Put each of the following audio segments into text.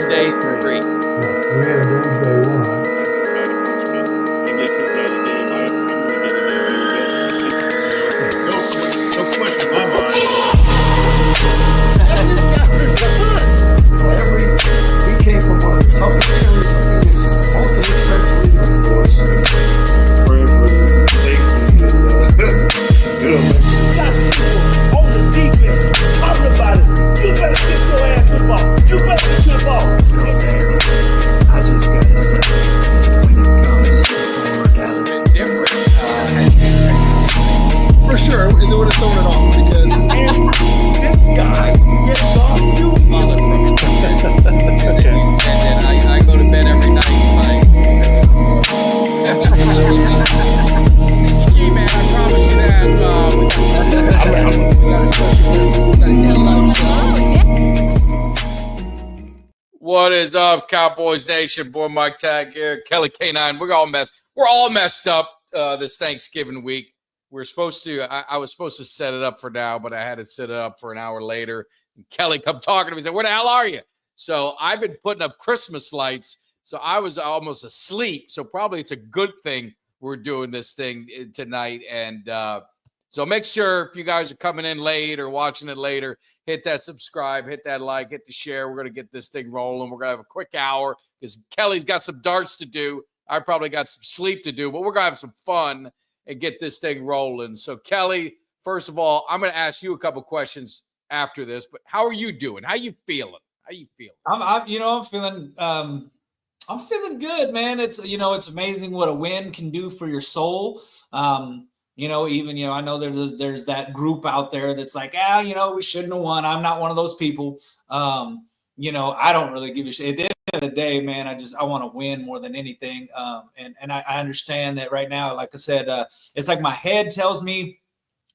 Doomsday 3. Yeah, we had Doomsday 1. No question in my mind. He came from one of the toughest areas of Phoenix, most of his country, of course. Praying for the safety and, on the defense, talking about it. You better get your ass the ball. You better get your ball. I just gotta say, when it comes to former Dallas, Different. For sure, they would have thrown it off because And this guy gets on you. Father from and then I go to bed every night like G man, I promise you that we got a special What is up, Cowboys Nation? Boy, Mike Tag here, Kelly K9. We're all messed up this Thanksgiving week. We're supposed to. I was supposed to set it up for now, but I had to set it up for an hour later. And Kelly come talking to me and said, "Where the hell are you?" So I've been putting up Christmas lights. So I was almost asleep. So probably it's a good thing we're doing this thing tonight. And so make sure if you guys are coming in late or watching it later, hit that subscribe, hit that like, hit the share. We're going to get this thing rolling. We're going to have a quick hour because Kelly's got some darts to do. I probably got some sleep to do, but we're going to have some fun and get this thing rolling. So, Kelly, first of all, I'm going to ask you a couple questions after this, but how are you doing? How you feeling? I'm feeling good, man. It's amazing what a win can do for your soul. I know there's that group out there that's like, we shouldn't have won. I'm not one of those people. I don't really give a shit. At the end of the day, man, I want to win more than anything. And I understand that right now, like I said, it's like my head tells me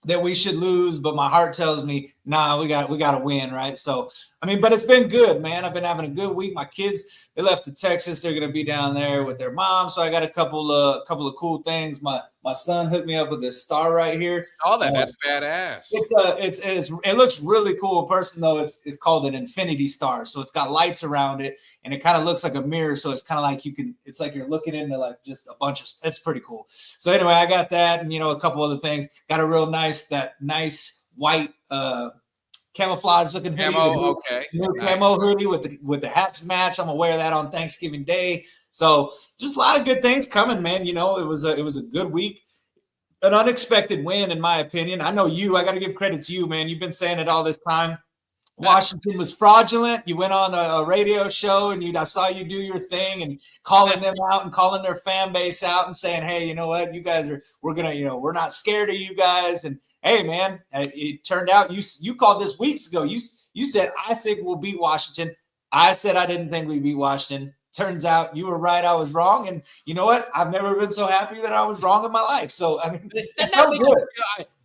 that we should lose, but my heart tells me, nah, we got to win, right? So, but it's been good, man. I've been having a good week. My kids, they left to Texas. They're going to be down there with their mom. So I got a couple of cool things. My son hooked me up with this star right here. Oh, that's badass. It looks really cool in person though. It's called an infinity star. So it's got lights around it and it kind of looks like a mirror. So it's kind of like it's like you're looking into like just a bunch of, it's pretty cool. So anyway, I got that and, a couple other things. Got a real nice white, camouflage looking hoodie. New camo hoodie with the hats match. I'm gonna wear that on Thanksgiving Day. So just a lot of good things coming, man. It was a good week, an unexpected win, in my opinion. I know I got to give credit to you, man. You've been saying it all this time. Washington was fraudulent. You went on a radio show and I saw you do your thing and calling them out and calling their fan base out and saying, hey, you know what, you guys we're not scared of you guys. And hey, man, it turned out you called this weeks ago. You said, I think we'll beat Washington. I said I didn't think we'd beat Washington. Turns out you were right. I was wrong. And you know what? I've never been so happy that I was wrong in my life. So, it felt good.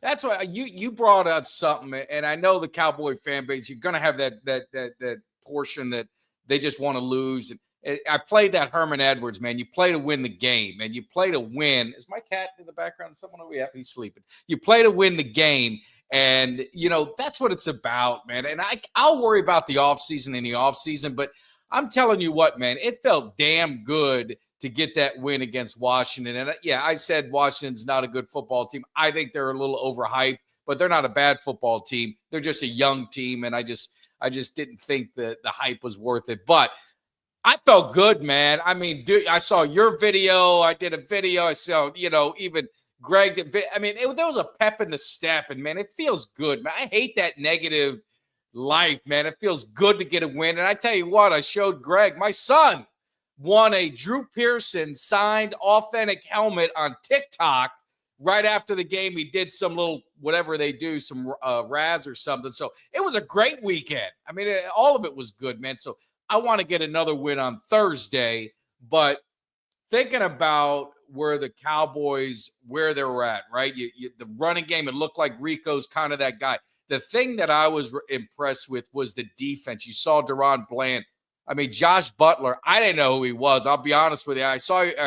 That's why you brought out something. And I know the Cowboy fan base, you're going to have that portion that they just want to lose. And I played that Herman Edwards, man. You play to win the game, and you play to win. Is my cat in the background? Someone over here? He's sleeping. You play to win the game. And, that's what it's about, man. And I'll worry about the offseason in the offseason, but I'm telling you what, man, it felt damn good to get that win against Washington. And I said Washington's not a good football team. I think they're a little overhyped, but they're not a bad football team. They're just a young team, and I just didn't think that the hype was worth it. But I felt good, man. Dude, I saw your video. I did a video. I saw, even Greg. There was a pep in the step, and, man, it feels good, man. I hate that negative life, man. It feels good to get a win. And I tell you what, I showed Greg, my son won a Drew Pearson signed authentic helmet on TikTok right after the game. He did some little, whatever they do, some Raz or something. So it was a great weekend. All of it was good, man. So I want to get another win on Thursday, but thinking about where the Cowboys, where they were at, right? The running game, it looked like Rico's kind of that guy. The thing that I was impressed with was the defense. You saw Deron Bland. Josh Butler, I didn't know who he was. I'll be honest with you. I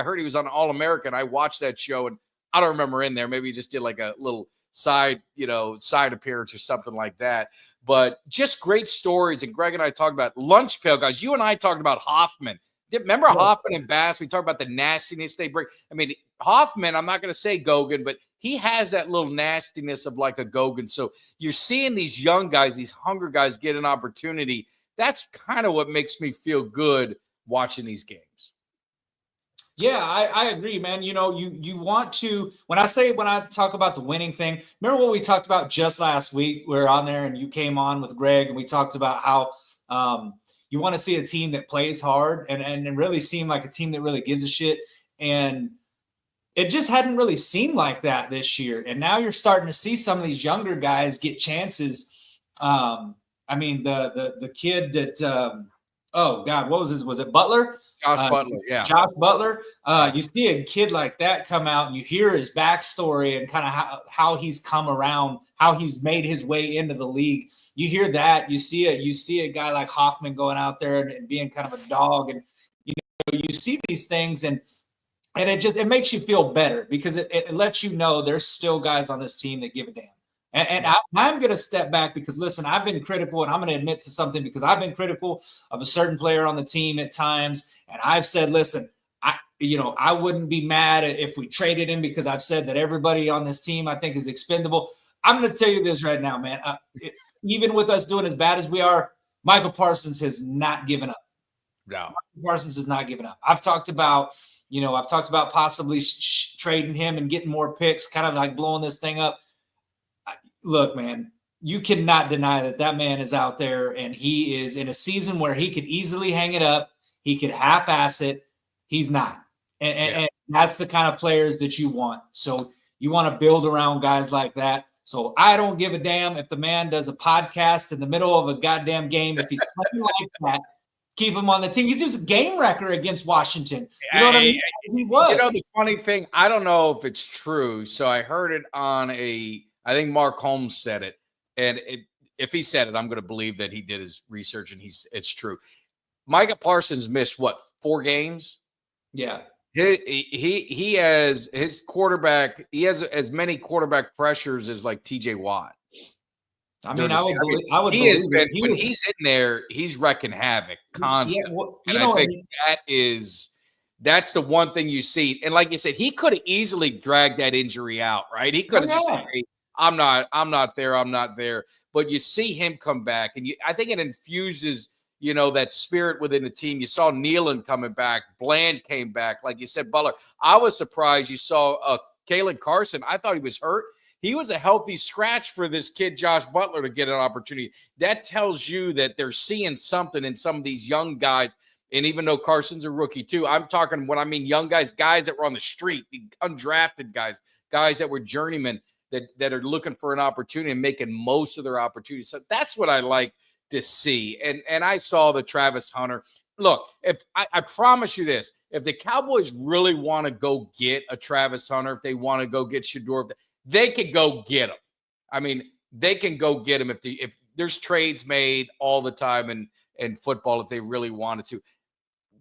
heard he was on All-American. I watched that show, and I don't remember in there. Maybe he just did like a little side appearance or something like that. But just great stories. And Greg and I talked about lunch pail guys. You and I talked about Hoffman. Remember Hoffman and Bass? We talked about the nastiness they bring. I mean, Hoffman, I'm not going to say Gogan, but he has that little nastiness of like a Gogan. So you're seeing these young guys, these hunger guys get an opportunity. That's kind of what makes me feel good watching these games. Yeah, I agree, man. You know, you want to, when I talk about the winning thing, remember what we talked about just last week? We were on there and you came on with Greg and we talked about how you want to see a team that plays hard and really seem like a team that really gives a shit. And it just hadn't really seemed like that this year. And now you're starting to see some of these younger guys get chances. I mean, the kid that oh God, what was his? Was it Butler? Josh Butler, yeah. Josh Butler. You see a kid like that come out and you hear his backstory and kind of how he's come around, how he's made his way into the league. You hear that, you see a guy like Hoffman going out there and being kind of a dog, and you see these things and it makes you feel better because it lets you know there's still guys on this team that give a damn. And I'm going to step back because, listen, I've been critical, and I'm going to admit to something because I've been critical of a certain player on the team at times. And I've said, listen, I wouldn't be mad if we traded him because I've said that everybody on this team I think is expendable. I'm going to tell you this right now, man. Even with us doing as bad as we are, Michael Parsons has not given up. No. Michael Parsons has not given up. I've talked about possibly trading him and getting more picks, kind of like blowing this thing up. Look, man, you cannot deny that man is out there and he is in a season where he could easily hang it up. He could half-ass it. He's not. And that's the kind of players that you want. So you want to build around guys like that. So I don't give a damn if the man does a podcast in the middle of a goddamn game. If he's playing like that, keep him on the team. He's just a game wrecker against Washington. You know what I mean? He was. You know, the funny thing, I don't know if it's true. So I heard it on I think Mark Holmes said it. And if he said it, I'm going to believe that he did his research and it's true. Micah Parsons missed, 4 games? Yeah. He has his quarterback. He has as many quarterback pressures as like TJ Watt. I mean, I would he has been, when he's in there, he's wrecking havoc constantly. Yeah, well, and I think that's the one thing you see. And like you said, he could have easily dragged that injury out, right? He could have just said, hey, I'm not there. But you see him come back, and I think it infuses, that spirit within the team. You saw Nealon coming back. Bland came back. Like you said, Butler. I was surprised you saw Kalen Carson. I thought he was hurt. He was a healthy scratch for this kid, Josh Butler, to get an opportunity. That tells you that they're seeing something in some of these young guys. And even though Carson's a rookie too, I'm talking when I mean young guys that were on the street, undrafted guys that were journeymen that are looking for an opportunity and making most of their opportunities. So that's what I like to see. And I saw the Travis Hunter. Look, if I promise you this, if the Cowboys really want to go get a Travis Hunter, if they want to go get Shedeur, they could go get him. I mean, they can go get him if there's trades made all the time in football if they really wanted to.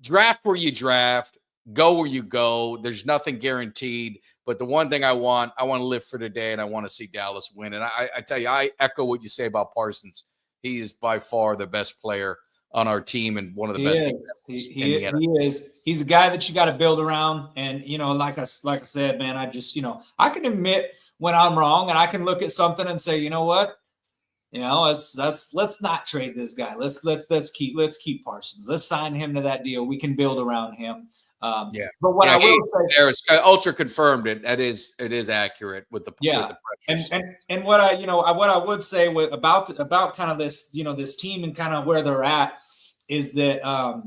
Draft where you draft, go where you go. There's nothing guaranteed. But the one thing I want to live for today, and I want to see Dallas win. And I tell you, I echo what you say about Parsons. He is by far the best player on our team and one of the best. He is. He's a guy that you got to build around. And, like I said, man, I just, I can admit when I'm wrong and I can look at something and say, you know what? Let's not trade this guy. Let's keep Parsons. Let's sign him to that deal. We can build around him. But what I will say, Ultra confirmed it. It is accurate with the pressures. And what I would say about kind of this this team and kind of where they're at is that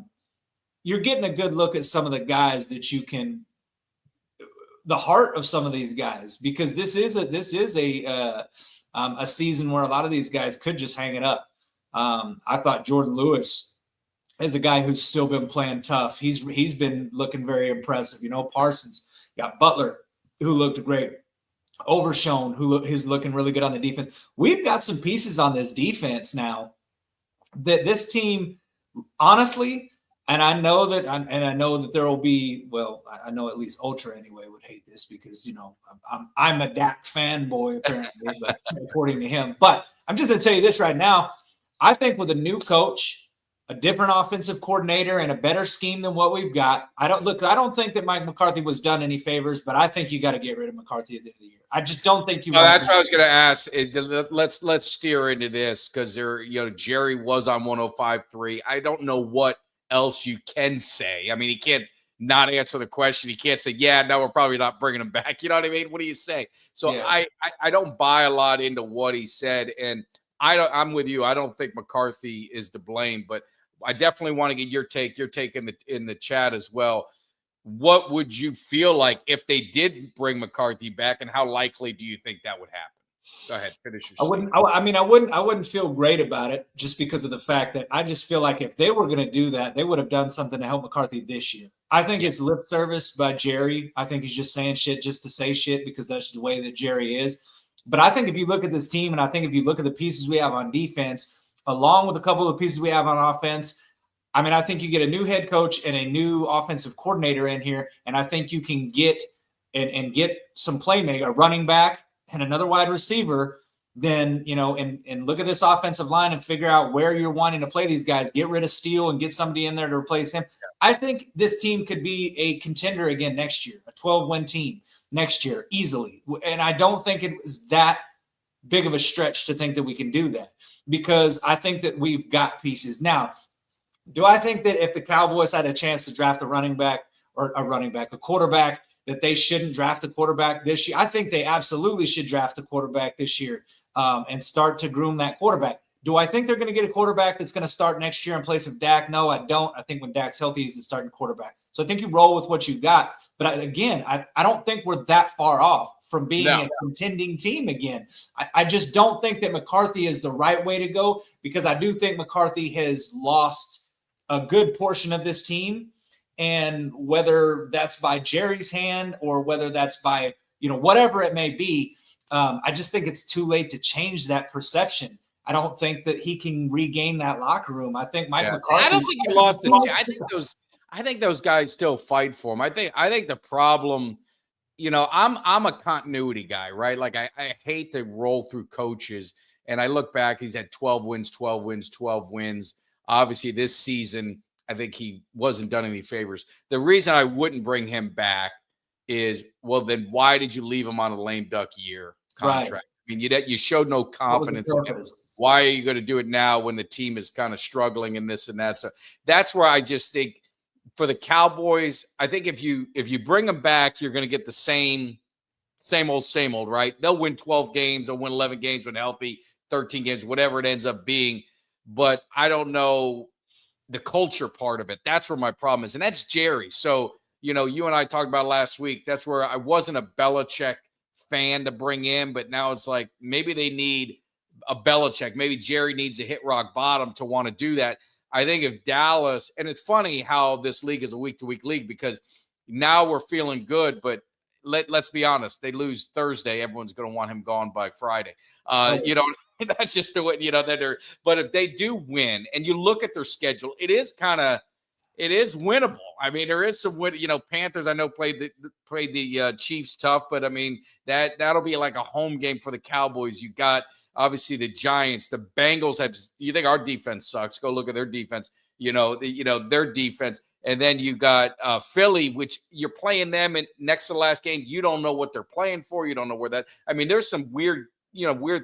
you're getting a good look at some of the guys that you can, the heart of some of these guys, because this is a season where a lot of these guys could just hang it up. I thought Jordan Lewis is a guy who's still been playing tough. He's been looking very impressive. Parsons, you got Butler, who looked great. Overshown, who's looking really good on the defense. We've got some pieces on this defense now that this team, honestly, And I know that there will be, well, I know at least Ultra anyway would hate this because, you know, I'm a Dak fanboy apparently, but according to him. But I'm just going to tell you this right now. I think with a new coach, a different offensive coordinator, and a better scheme than what we've got, I don't think that Mike McCarthy was done any favors, but I think you got to get rid of McCarthy at the end of the year. I just don't think you. No, that's what I was going to ask. Let's steer into this because Jerry was on 105.3. I don't know what else you can say. I mean, he can't not answer the question. He can't say, yeah, no, we're probably not bringing him back. You know what I mean? What do you say? So yeah. I don't buy a lot into what he said, and I'm with you. I don't think McCarthy is to blame, but I definitely want to get your take in the chat as well. What would you feel like if they did bring McCarthy back, and how likely do you think that would happen? Go ahead, finish your statement. I wouldn't feel great about it just because of the fact that I just feel like if they were going to do that, they would have done something to help McCarthy this year. I think it's lip service by Jerry. I think he's just saying shit just to say shit because that's the way that Jerry is. But I think if you look at this team, and I think if you look at the pieces we have on defense, along with a couple of pieces we have on offense, I mean, I think you get a new head coach and a new offensive coordinator in here, and I think you can get and get some playmaker, a running back, and another wide receiver, then, and look at this offensive line and figure out where you're wanting to play these guys. Get rid of Steele and get somebody in there to replace him. I think this team could be a contender again next year, a 12-win team next year, easily. And I don't think it was that big of a stretch to think that we can do that because I think that we've got pieces. Now, do I think that if the Cowboys had a chance to draft a quarterback, that they shouldn't draft a quarterback this year? I think they absolutely should draft a quarterback this year and start to groom that quarterback. Do I think they're going to get a quarterback that's going to start next year in place of Dak? No, I don't. I think when Dak's healthy, he's the starting quarterback. So I think you roll with what you got. But I don't think we're that far off from being a contending team again. I just don't think that McCarthy is the right way to go because I do think McCarthy has lost a good portion of this team. And whether that's by Jerry's hand or whether that's by, whatever it may be, I just think it's too late to change that perception. I don't think that he can regain that locker room. I think Mike McCarthy. I don't think he lost the team. I think those guys still fight for him. I think the problem, I'm a continuity guy, right? Like I hate to roll through coaches. And I look back, he's had 12 wins. Obviously, this season, I think he wasn't done any favors. The reason I wouldn't bring him back is, well, then why did you leave him on a lame duck year contract? Right. I mean, you showed no confidence in him. Why are you going to do it now when the team is kind of struggling in this and that? So that's where I just think for the Cowboys, I think if you bring them back, you're going to get the same old, right? They'll win 12 games. They'll win 11 games when healthy, 13 games, whatever it ends up being. But I don't know the culture part of it. That's where my problem is. And that's Jerry. So, you and I talked about last week. That's where I wasn't a Belichick fan to bring in, but now it's like maybe they need a Belichick. Maybe Jerry needs to hit rock bottom to want to do that. I think if Dallas, and it's funny how this league is a week-to-week league because now we're feeling good, but let's be honest. They lose Thursday. Everyone's going to want him gone by Friday. That's just the way, but if they do win and you look at their schedule, it is winnable. I mean, there is some win, Panthers, I know played the Chiefs tough, but I mean, that'll be like a home game for the Cowboys. You got obviously the Giants, the Bengals you think our defense sucks? Go look at their defense, their defense. And then you got Philly, which you're playing them in next to the last game. You don't know what they're playing for. You don't know where there's some weird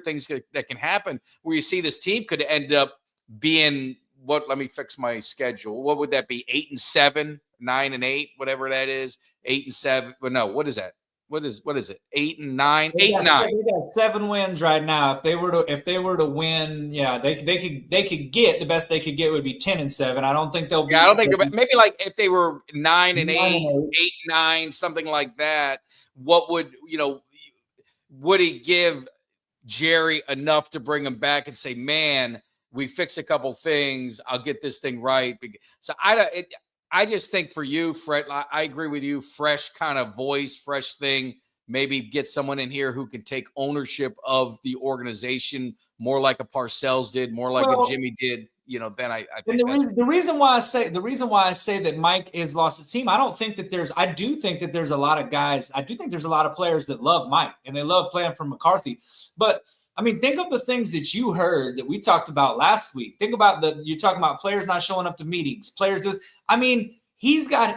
things that can happen where you see this team could end up being let me fix my schedule. What would that be? 8-7, 9-8, whatever that is. 8-7. But no, what is that? What is it? 8-9, 8-9. They got 7 wins right now. If they were to win, they could get the best they could get would be 10-7. I don't think they'll be. I don't think maybe like if they were 9-8, 8-9, something like that. What would he give Jerry enough to bring him back and say, man, we fix a couple things. I'll get this thing right. So I just think for you, Fred, I agree with you. Fresh kind of voice, fresh thing. Maybe get someone in here who can take ownership of the organization more like a Parcells did, more like a Jimmy did. then I And think the reason why I say that Mike has lost the team, I do think that there's a lot of guys. I do think there's a lot of players that love Mike and they love playing for McCarthy. But I mean, think of the things that you heard that we talked about last week. Think about you're talking about players not showing up to meetings, players do. I mean,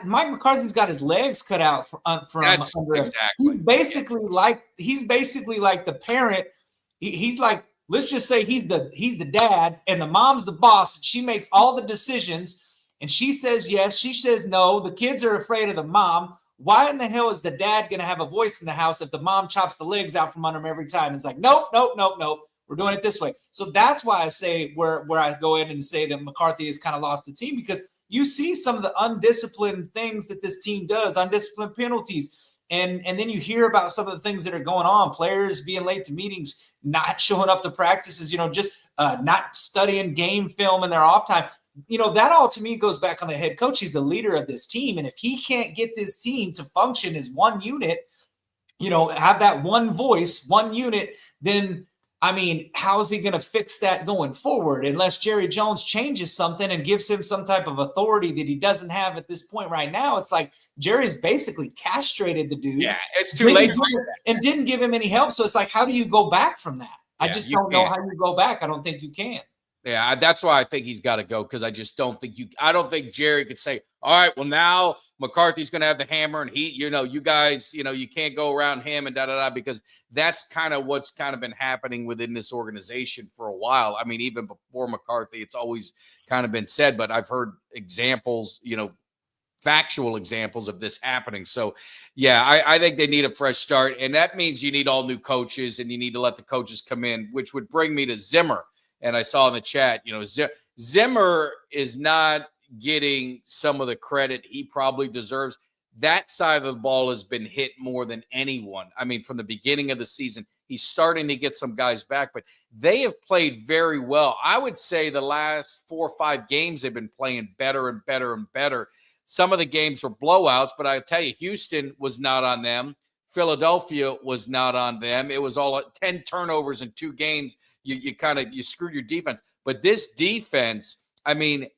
Mike McCarthy's got his legs cut out from that's under him. exactly. He's basically like the parent. He's like, let's just say he's the dad and the mom's the boss. And she makes all the decisions and she says yes, she says no. The kids are afraid of the mom. Why in the hell is the dad going to have a voice in the house if the mom chops the legs out from under him every time? It's like, nope. We're doing it this way. So that's why I say where I go in and say that McCarthy has kind of lost the team, because you see some of the undisciplined things that this team does, undisciplined penalties. And then you hear about some of the things that are going on, players being late to meetings, not showing up to practices, just not studying game film in their off time. That all to me goes back on the head coach. He's the leader of this team. And if he can't get this team to function as one unit, have that one voice, one unit, then I mean, how is he going to fix that going forward unless Jerry Jones changes something and gives him some type of authority that he doesn't have at this point right now? It's like Jerry's basically castrated the dude. Yeah, it's too late. And didn't give him any help. So it's like, how do you go back from that? I just don't know how you go back. I don't think you can. Yeah, that's why I think he's got to go, because I just don't think I don't think Jerry could say, all right, well, now McCarthy's going to have the hammer and you guys, you can't go around him and da-da-da, because that's kind of what's kind of been happening within this organization for a while. I mean, even before McCarthy, it's always kind of been said, but I've heard examples, factual examples of this happening. So, yeah, I think they need a fresh start, and that means you need all new coaches and you need to let the coaches come in, which would bring me to Zimmer. And I saw in the chat, Zimmer is not getting some of the credit he probably deserves. That side of the ball has been hit more than anyone. I mean, from the beginning of the season, he's starting to get some guys back, but they have played very well. I would say the last 4 or 5 games they've been playing better and better and better. Some of the games were blowouts, but I tell you, Houston was not on them. Philadelphia was not on them. It was all 10 turnovers in 2 games. You screwed your defense. But this defense, I mean,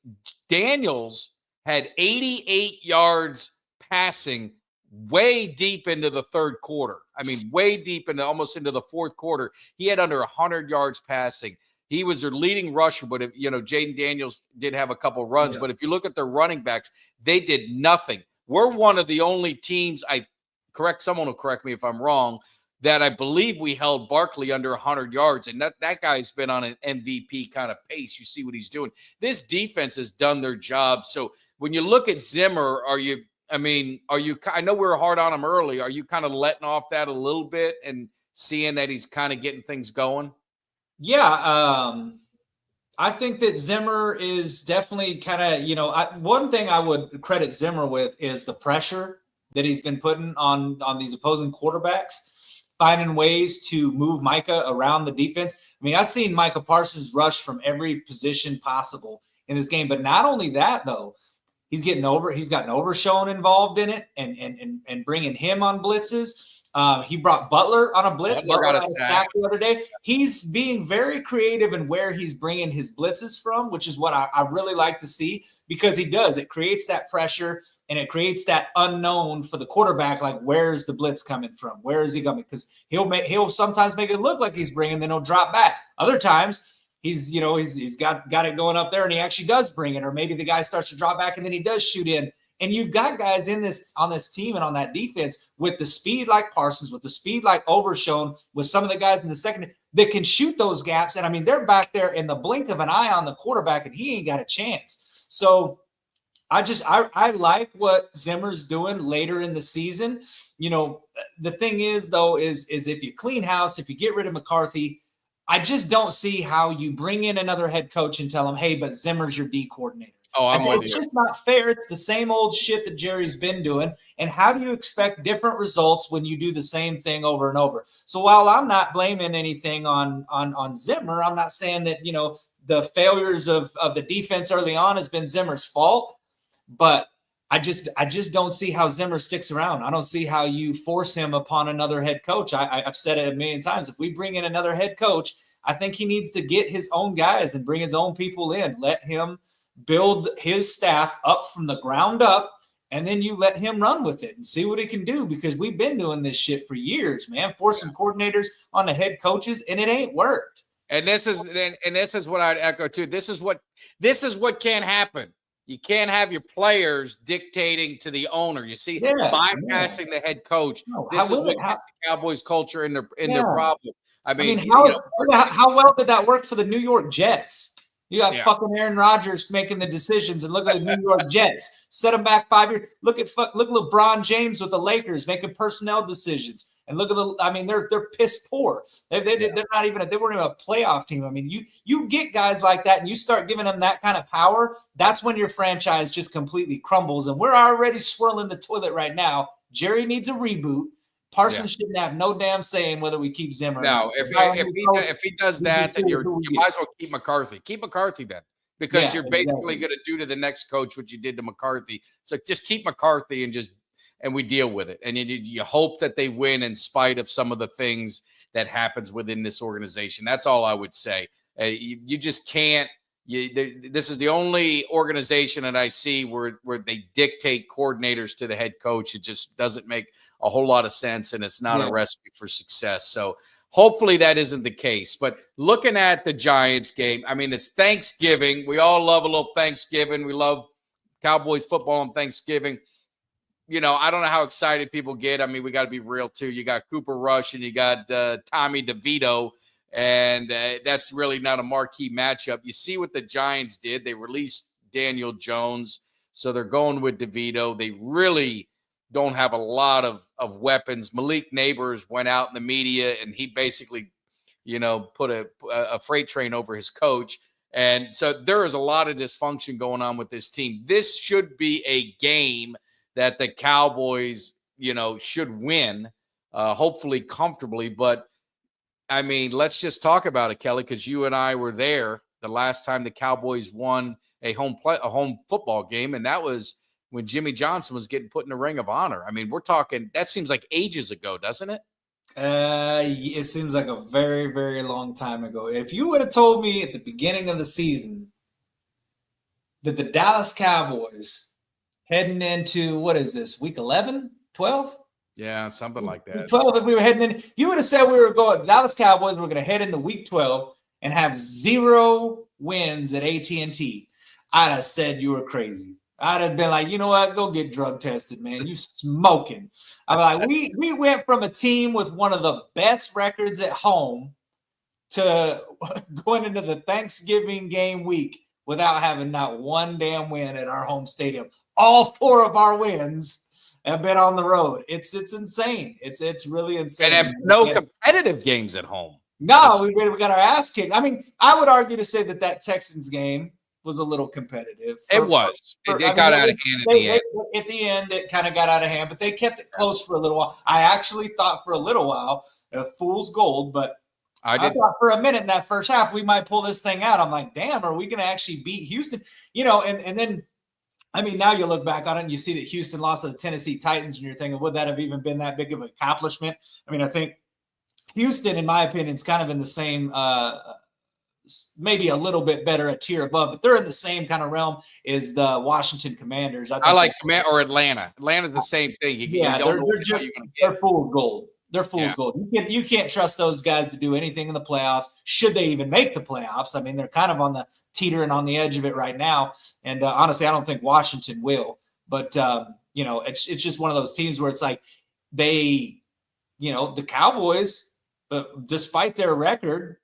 Daniels had 88 yards passing way deep into the third quarter. I mean, way deep into almost into the fourth quarter. He had under 100 yards passing. He was their leading rusher, but if Jaden Daniels did have a couple runs. Yeah. But if you look at their running backs, they did nothing. We're one of the only teams, someone will correct me if I'm wrong, that I believe we held Barkley under 100 yards, and that guy's been on an MVP kind of pace. You see what he's doing. This defense has done their job. So when you look at Zimmer, I know we were hard on him early. Are you kind of letting off that a little bit and seeing that he's kind of getting things going? Yeah, I think that Zimmer is definitely kind of, one thing I would credit Zimmer with is the pressure that he's been putting on these opposing quarterbacks, finding ways to move Micah around the defense. I mean, I've seen Micah Parsons rush from every position possible in this game. But not only that, though, he's gotten Overshown involved in it and bringing him on blitzes. He brought Butler on a blitz. Butler got a sack the other day. He's being very creative in where he's bringing his blitzes from, which is what I really like to see, because he does. It creates that pressure and it creates that unknown for the quarterback. Like, where's the blitz coming from? Where is he coming? Because he'll sometimes make it look like he's bringing, then he'll drop back. Other times he's got it going up there and he actually does bring it, or maybe the guy starts to drop back and then he does shoot in. And you've got guys on this team and on that defense with the speed like Parsons, with the speed like Overshown, with some of the guys in the second that can shoot those gaps. And I mean, they're back there in the blink of an eye on the quarterback, and he ain't got a chance. So I like what Zimmer's doing later in the season. The thing is, though, is if you clean house, if you get rid of McCarthy, I just don't see how you bring in another head coach and tell him, hey, but Zimmer's your D coordinator. It's just not fair. It's the same old shit that Jerry's been doing. And how do you expect different results when you do the same thing over and over? So while I'm not blaming anything on Zimmer, I'm not saying that, the failures of the defense early on has been Zimmer's fault. But I just don't see how Zimmer sticks around. I don't see how you force him upon another head coach. I've said it a million times. If we bring in another head coach, I think he needs to get his own guys and bring his own people in. Let him build his staff up from the ground up, and then you let him run with it and see what he can do, because we've been doing this shit for years, man, forcing coordinators on the head coaches, and it ain't worked. And this is what I'd echo too. This is what can't happen. You can't have your players dictating to the owner. You see, bypassing the head coach. No, this is what gets the Cowboys culture in their problem. I mean, how well did that work for the New York Jets? You got Yeah. fucking Aaron Rodgers making the decisions, and look at the New York Jets. Set them back 5 years. Look at LeBron James with the Lakers making personnel decisions. And look at they're piss poor. They're not even they weren't even a playoff team. I mean, you get guys like that and you start giving them that kind of power, that's when your franchise just completely crumbles. And we're already swirling the toilet right now. Jerry needs a reboot. Parsons shouldn't have no damn say in whether we keep Zimmer. No, if he does that, then you might as well keep McCarthy. Keep McCarthy then, because you're basically going to do to the next coach what you did to McCarthy. So just keep McCarthy and we deal with it. And you hope that they win in spite of some of the things that happens within this organization. That's all I would say. You just can't. This is the only organization that I see where they dictate coordinators to the head coach. It just doesn't make a whole lot of sense, and it's not a recipe for success. So hopefully that isn't the case. But looking at the Giants game, I mean, it's Thanksgiving. We all love a little Thanksgiving. We love Cowboys football on Thanksgiving. You know, I don't know how excited people get. I mean, we got to be real, too. You got Cooper Rush and you got Tommy DeVito, and that's really not a marquee matchup. You see what the Giants did. They released Daniel Jones, so they're going with DeVito. They really don't have a lot of weapons. Malik Neighbors went out in the media, and he basically, put a freight train over his coach. And so there is a lot of dysfunction going on with this team. This should be a game that the Cowboys, should win, hopefully comfortably. But, I mean, let's just talk about it, Kelly, because you and I were there the last time the Cowboys won a home football game, and that was when Jimmy Johnson was getting put in the Ring of Honor. I mean, we're talking – that seems like ages ago, doesn't it? It seems like a very, very long time ago. If you would have told me at the beginning of the season that the Dallas Cowboys heading into, what is this, week 11, 12? Yeah, something like that. 12, if we were heading in, you would have said we were going, Dallas Cowboys were going to head into week 12 and have 0 wins at AT&T. I'd have said you were crazy. I'd have been like, you know what? Go get drug tested, man. You smoking. I'm like, we went from a team with one of the best records at home to going into the Thanksgiving game week without having not one damn win at our home stadium. All 4 of our wins have been on the road. It's insane. It's really insane. And have no competitive games at home. No, we got our ass kicked. I mean, I would argue to say that Texans game was a little competitive. It was. It got out of hand at the end. At the end, it kind of got out of hand, but they kept it close for a little while. I actually thought for a little while, fool's gold, but I thought for a minute in that first half, we might pull this thing out. I'm like, damn, are we going to actually beat Houston? And then, I mean, now you look back on it and you see that Houston lost to the Tennessee Titans, and you're thinking, would that have even been that big of an accomplishment? I mean, I think Houston, in my opinion, is kind of in the same maybe a little bit better a tier above, but they're in the same kind of realm as the Washington Commanders. I like or Atlanta. Atlanta's the same thing. They're full of gold. They're fool's gold. You can't trust those guys to do anything in the playoffs. Should they even make the playoffs? I mean, they're kind of on the teetering on the edge of it right now. And honestly, I don't think Washington will. But it's just one of those teams where it's like the Cowboys, despite their record,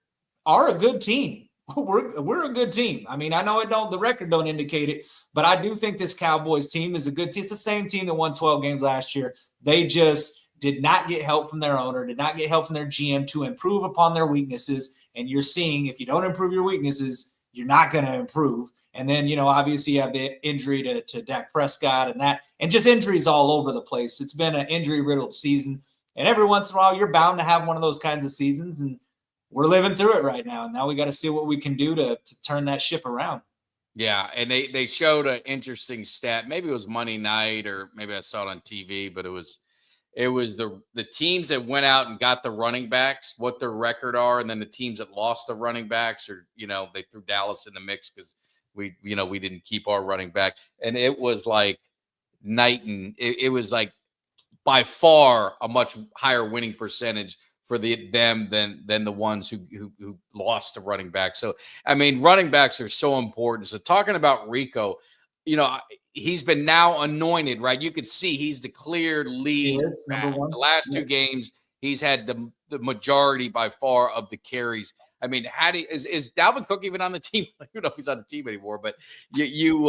are a good team. We're a good team. I mean, I know the record don't indicate it, but I do think this Cowboys team is a good team. It's the same team that won 12 games last year. They just did not get help from their owner, did not get help from their GM to improve upon their weaknesses. And you're seeing if you don't improve your weaknesses, you're not going to improve. And then, obviously you have the injury to Dak Prescott and just injuries all over the place. It's been an injury-riddled season. And every once in a while, you're bound to have one of those kinds of seasons. And we're living through it right now. And now we got to see what we can do to turn that ship around. Yeah, and they showed an interesting stat. Maybe it was Monday night or maybe I saw it on TV, but it was It was the teams that went out and got the running backs, what their record are, and then the teams that lost the running backs, or they threw Dallas in the mix because we didn't keep our running back, and it was like night and it was like by far a much higher winning percentage for them than the ones who lost the running back. So I mean, running backs are so important. So talking about Rico, he's been now anointed, right? You could see he's the cleared lead. Number one. The last two games, he's had the majority by far of the carries. I mean, is Dalvin Cook even on the team? I don't know if he's on the team anymore, but you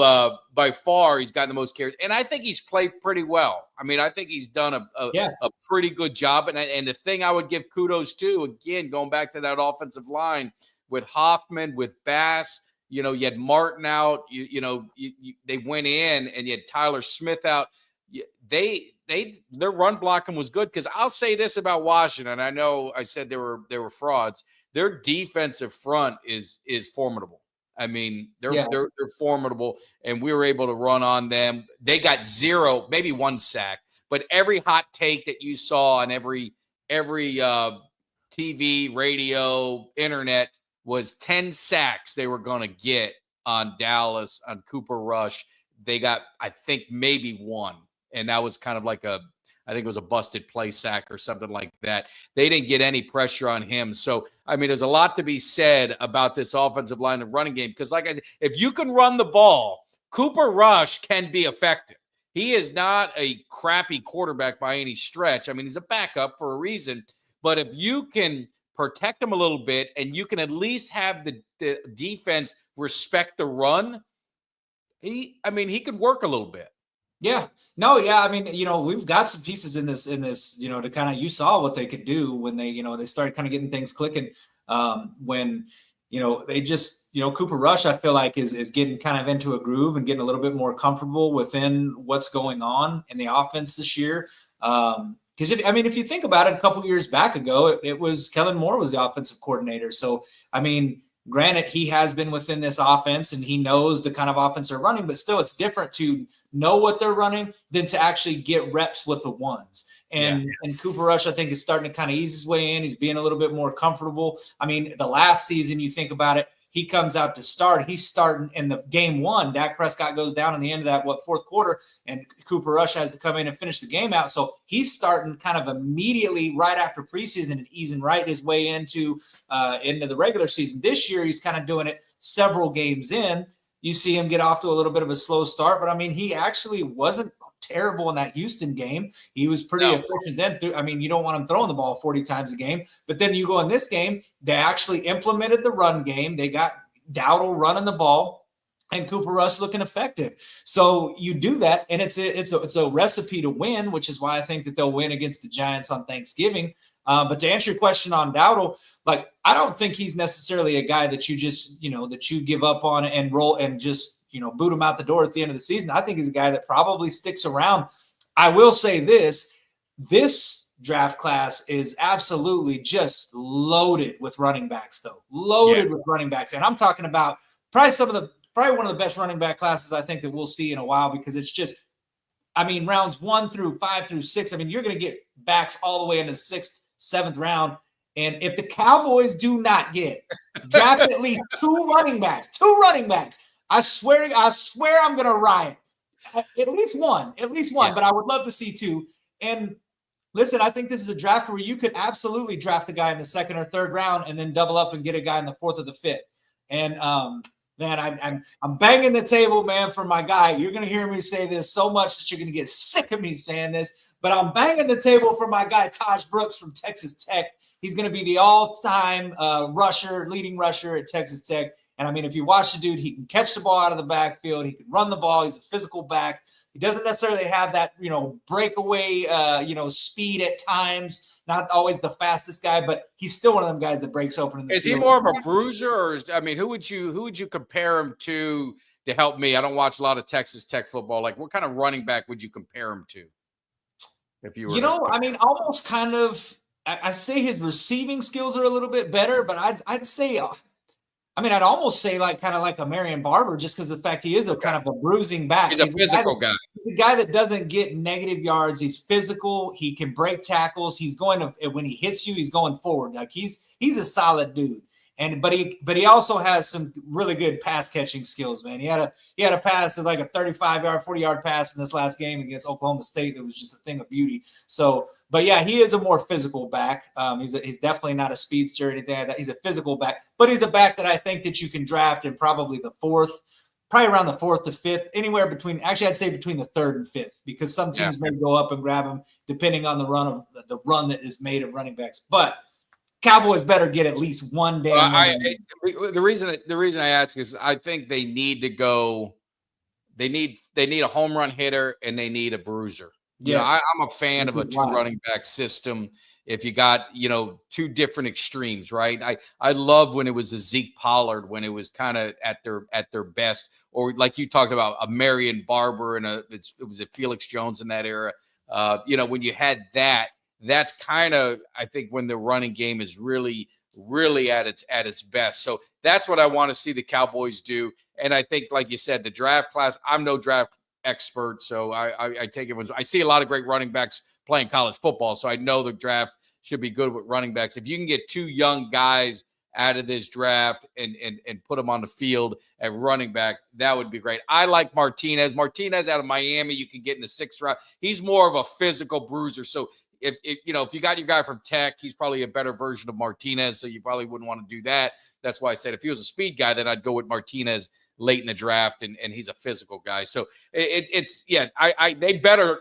by far he's gotten the most carries, and I think he's played pretty well. I mean, I think he's done a pretty good job. And the thing I would give kudos to, again, going back to that offensive line with Hoffman, with Bass. You had Martin out. They went in, and you had Tyler Smith out. Their run blocking was good, because I'll say this about Washington. I know I said they were frauds. Their defensive front is formidable. I mean, they're formidable, and we were able to run on them. They got 0, maybe 1 sack, but every hot take that you saw on every TV, radio, internet was 10 sacks they were going to get on Dallas, on Cooper Rush. They got, I think, maybe 1. And that was kind of like I think it was a busted play sack or something like that. They didn't get any pressure on him. So, I mean, there's a lot to be said about this offensive line and running game. Because like I said, if you can run the ball, Cooper Rush can be effective. He is not a crappy quarterback by any stretch. I mean, he's a backup for a reason. But if you can protect him a little bit, and you can at least have the defense respect the run, he could work a little bit. Yeah. No, yeah. I mean, we've got some pieces in this, to kind of, you saw what they could do when they, they started kind of getting things clicking. When, they just, Cooper Rush, I feel like is getting kind of into a groove and getting a little bit more comfortable within what's going on in the offense this year. Because if you think about it, a couple years back ago, it was Kellen Moore was the offensive coordinator. So, I mean, granted, he has been within this offense and he knows the kind of offense they're running, but still it's different to know what they're running than to actually get reps with the ones. And Cooper Rush, I think, is starting to kind of ease his way in. He's being a little bit more comfortable. I mean, the last season, you think about it, he comes out to start. He's starting in the game 1. Dak Prescott goes down in the end of that, fourth quarter, and Cooper Rush has to come in and finish the game out. So he's starting kind of immediately right after preseason and easing right his way into the regular season. This year, he's kind of doing it several games in. You see him get off to a little bit of a slow start, but I mean, he actually wasn't terrible in that Houston game. He was pretty efficient then. You don't want him throwing the ball 40 times a game, but then you go in this game, they actually implemented the run game. They got Dowdle running the ball and Cooper Rush looking effective. So you do that, and it's a recipe to win, which is why I think that they'll win against the Giants on Thanksgiving. But to answer your question on Dowdle, I don't think he's necessarily a guy that you just, that you give up on and roll and just, boot him out the door at the end of the season. I think he's a guy that probably sticks around. I will say this draft class is absolutely just loaded with running backs, though. With running backs. And I'm talking about probably one of the best running back classes I think that we'll see in a while, because it's just, rounds 1 through 5 through 6. You're going to get backs all the way into the 6th, 7th round. And if the Cowboys do not draft at least 2 running backs, I swear I'm going to riot. At least one, but I would love to see 2. And listen, I think this is a draft where you could absolutely draft a guy in the 2nd or 3rd round and then double up and get a guy in the 4th or the 5th. And man, I'm banging the table, man, for my guy. You're going to hear me say this so much that you're going to get sick of me saying this, but I'm banging the table for my guy, Taj Brooks from Texas Tech. He's going to be the all-time leading rusher at Texas Tech. And if you watch the dude, he can catch the ball out of the backfield. He can run the ball. He's a physical back. He doesn't necessarily have that, breakaway, speed at times. Not always the fastest guy, but he's still one of them guys that breaks open in the field. Is he more of a bruiser, or who would you compare him to help me? I don't watch a lot of Texas Tech football. What kind of running back would you compare him to? If you were, almost kind of. I say his receiving skills are a little bit better, but I'd say. I'd almost say kind of like a Marion Barber, just because of the fact he is a kind of a bruising back. He's a physical guy. the guy that doesn't get negative yards. He's physical. He can break tackles. He's going to, when he hits you, he's going forward. Like he's a solid dude. And but he also has some really good pass catching skills, man. He had a pass of like a 35-yard, 40-yard pass in this last game against Oklahoma State that was just a thing of beauty. So, but yeah, he is a more physical back. He's definitely not a speedster or anything like that. He's a physical back, but he's a back that I think that you can draft in probably the fourth, probably around the 4th to 5th, anywhere between. Actually, I'd say between the 3rd and 5th, because some teams may go up and grab him depending on the run that is made of running backs, but. Cowboys better get at least one day. The reason I ask is I think they need to go. They need a home run hitter and they need a bruiser. Yes. I'm a fan of a 2 running back system. If you got 2 different extremes, right? I love when it was a Zeke Pollard, when it was kind of at their best, or like you talked about a Marion Barber and it was a Felix Jones in that era. When you had that. That's kind of, I think, when the running game is really, really at its best. So that's what I want to see the Cowboys do. And I think, like you said, the draft class, I'm no draft expert, so I take it. I see a lot of great running backs playing college football, so I know the draft should be good with running backs. If you can get 2 young guys out of this draft and put them on the field at running back, that would be great. I like Martinez. Martinez out of Miami, you can get in the 6th round. He's more of a physical bruiser, so if you got your guy from Tech, he's probably a better version of Martinez, so you probably wouldn't want to do that. That's why I said if he was a speed guy, then I'd go with Martinez late in the draft, and he's a physical guy. So they better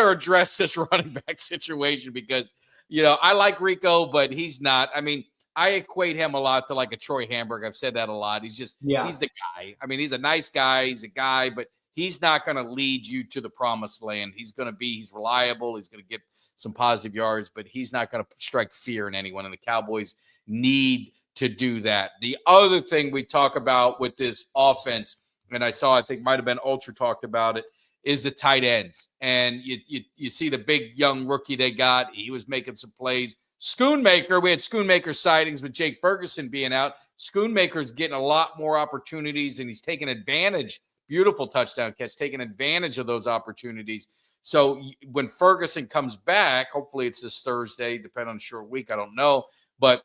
address this running back situation, because I like Rico, but he's not. I mean, I equate him a lot to like a Troy Hamburg. I've said that a lot. He's the guy. I mean, he's a nice guy. He's a guy, but he's not going to lead you to the promised land. He's reliable. He's going to get some positive yards, but he's not going to strike fear in anyone, and the Cowboys need to do that. The other thing we talk about with this offense, and I think might have been Ultra talked about it, is the tight ends. And you see the big young rookie they got. He was making some plays. Schoonmaker, we had Schoonmaker sightings with Jake Ferguson being out. Schoonmaker's getting a lot more opportunities, and he's taking advantage. Beautiful touchdown catch, taking advantage of those opportunities. So when Ferguson comes back, hopefully it's this Thursday, depending on a short week, I don't know. But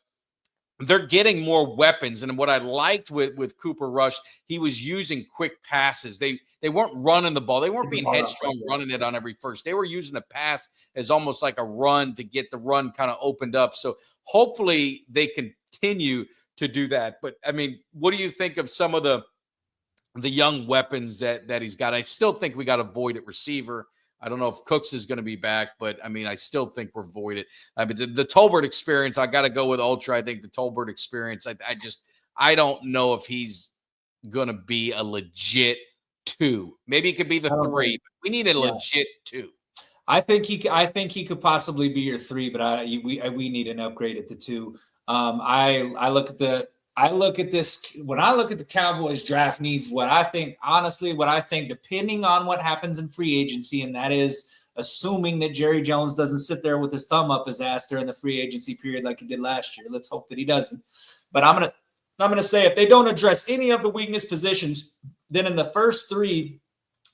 they're getting more weapons. And what I liked with Cooper Rush, he was using quick passes. They weren't running the ball. They weren't being headstrong, running it on every first. They were using the pass as almost like a run to get the run kind of opened up. So hopefully they continue to do that. But, I mean, what do you think of some of the young weapons that he's got? I still think we got a void at receiver. I don't know if Cooks is going to be back, but I mean, I still think we're voided. I mean, the Tolbert experience, I got to go with Ultra. I think the Tolbert experience, I don't know if he's going to be a legit 2. Maybe he could be the 3, but we need a legit 2. I think he could possibly be your 3, but we need an upgrade at the 2. I look at this, when I look at the Cowboys draft needs, what I think, depending on what happens in free agency, and that is assuming that Jerry Jones doesn't sit there with his thumb up his ass during the free agency period like he did last year. Let's hope that he doesn't. But I'm gonna say, if they don't address any of the weakness positions, then in the first 3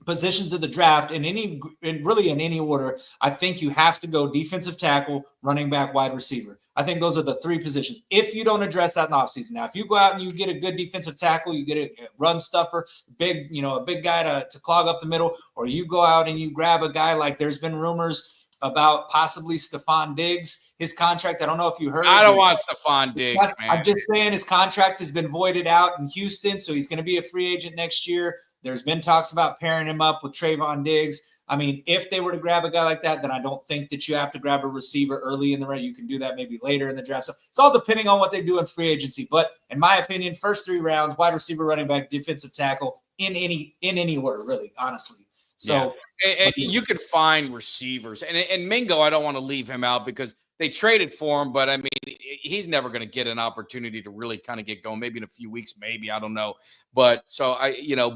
positions of the draft, in any order, I think you have to go defensive tackle, running back, wide receiver. I think those are the 3 positions. If you don't address that in the offseason. Now, if you go out and you get a good defensive tackle, you get a run stuffer, a big guy to clog up the middle, or you go out and you grab a guy like there's been rumors about possibly Stephon Diggs, his contract. I don't know if you heard. I don't want Stephon Diggs, man. I'm just saying his contract has been voided out in Houston, so he's going to be a free agent next year. There's been talks about pairing him up with Trayvon Diggs. I mean, if they were to grab a guy like that, then I don't think that you have to grab a receiver early in the round. You can do that maybe later in the draft. So it's all depending on what they do in free agency. But in my opinion, first 3 rounds, wide receiver, running back, defensive tackle, in any order, really, honestly. So and you could find receivers. And Mingo, I don't want to leave him out because they traded for him, but I mean, he's never going to get an opportunity to really kind of get going. Maybe in a few weeks, maybe, I don't know. But so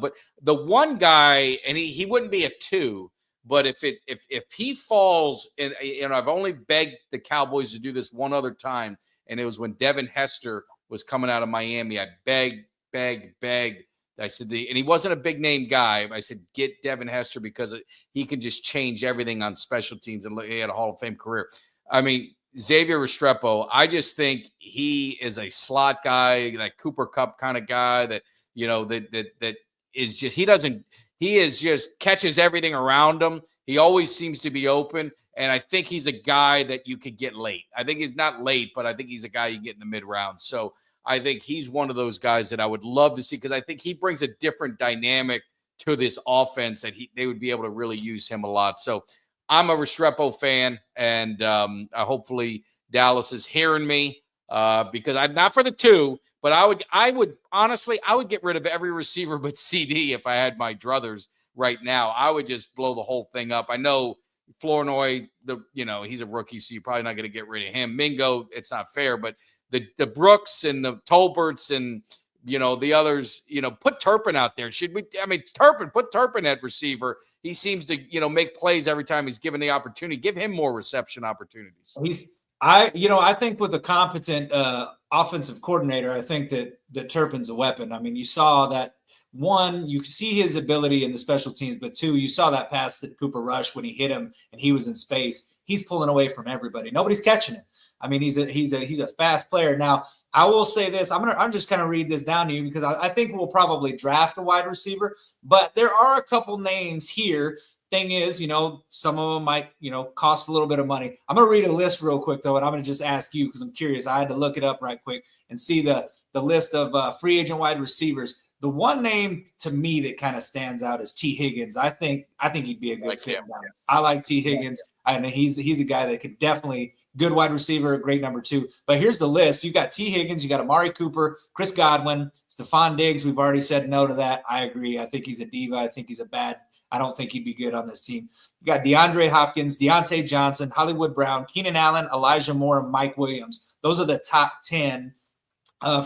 but the one guy, and he wouldn't be a 2, but if he falls, and I've only begged the Cowboys to do this one other time, and it was when Devin Hester was coming out of Miami. I begged I said, and he wasn't a big name guy. I said, get Devin Hester because he can just change everything on special teams, and he had a Hall of Fame career. I mean, Xavier Restrepo, I just think he is a slot guy, that Cooper Kupp kind of guy that, that is just, he is just catches everything around him. He always seems to be open. And I think he's a guy that you could get late. I think he's not late, but I think he's a guy you get in the mid round. So I think he's one of those guys that I would love to see because I think he brings a different dynamic to this offense that they would be able to really use him a lot. So I'm a Restrepo fan, and hopefully Dallas is hearing me because I'm not for the 2, but I would honestly get rid of every receiver but CD if I had my druthers right now. I would just blow the whole thing up. I know Flournoy, he's a rookie, so you're probably not going to get rid of him. Mingo, it's not fair, but the Brooks and the Tolberts and, the others, put Turpin out there. Put Turpin at receiver. He seems to, make plays every time he's given the opportunity. Give him more reception opportunities. I think with a competent offensive coordinator, I think that Turpin's a weapon. I mean, you saw that. 1, you see his ability in the special teams, but 2, you saw that pass that Cooper rushed when he hit him and he was in space. He's pulling away from everybody. Nobody's catching him. I mean, he's a fast player. Now, I will say this. I'm just kind of read this down to you because I think we'll probably draft a wide receiver, but there are a couple names here. Thing is, some of them might, cost a little bit of money. I'm going to read a list real quick, though, and I'm going to just ask you because I'm curious. I had to look it up right quick and see the list of free agent wide receivers. The one name to me that kind of stands out is T. Higgins. I think he'd be a good fit. I like T. Higgins. I mean, he's a guy that could definitely good wide receiver, a great number 2. But here's the list. You got T. Higgins, you got Amari Cooper, Chris Godwin, Stephon Diggs. We've already said no to that. I agree. I think he's a diva. I think he's I don't think he'd be good on this team. You got DeAndre Hopkins, Deontay Johnson, Hollywood Brown, Keenan Allen, Elijah Moore, and Mike Williams. Those are the top 10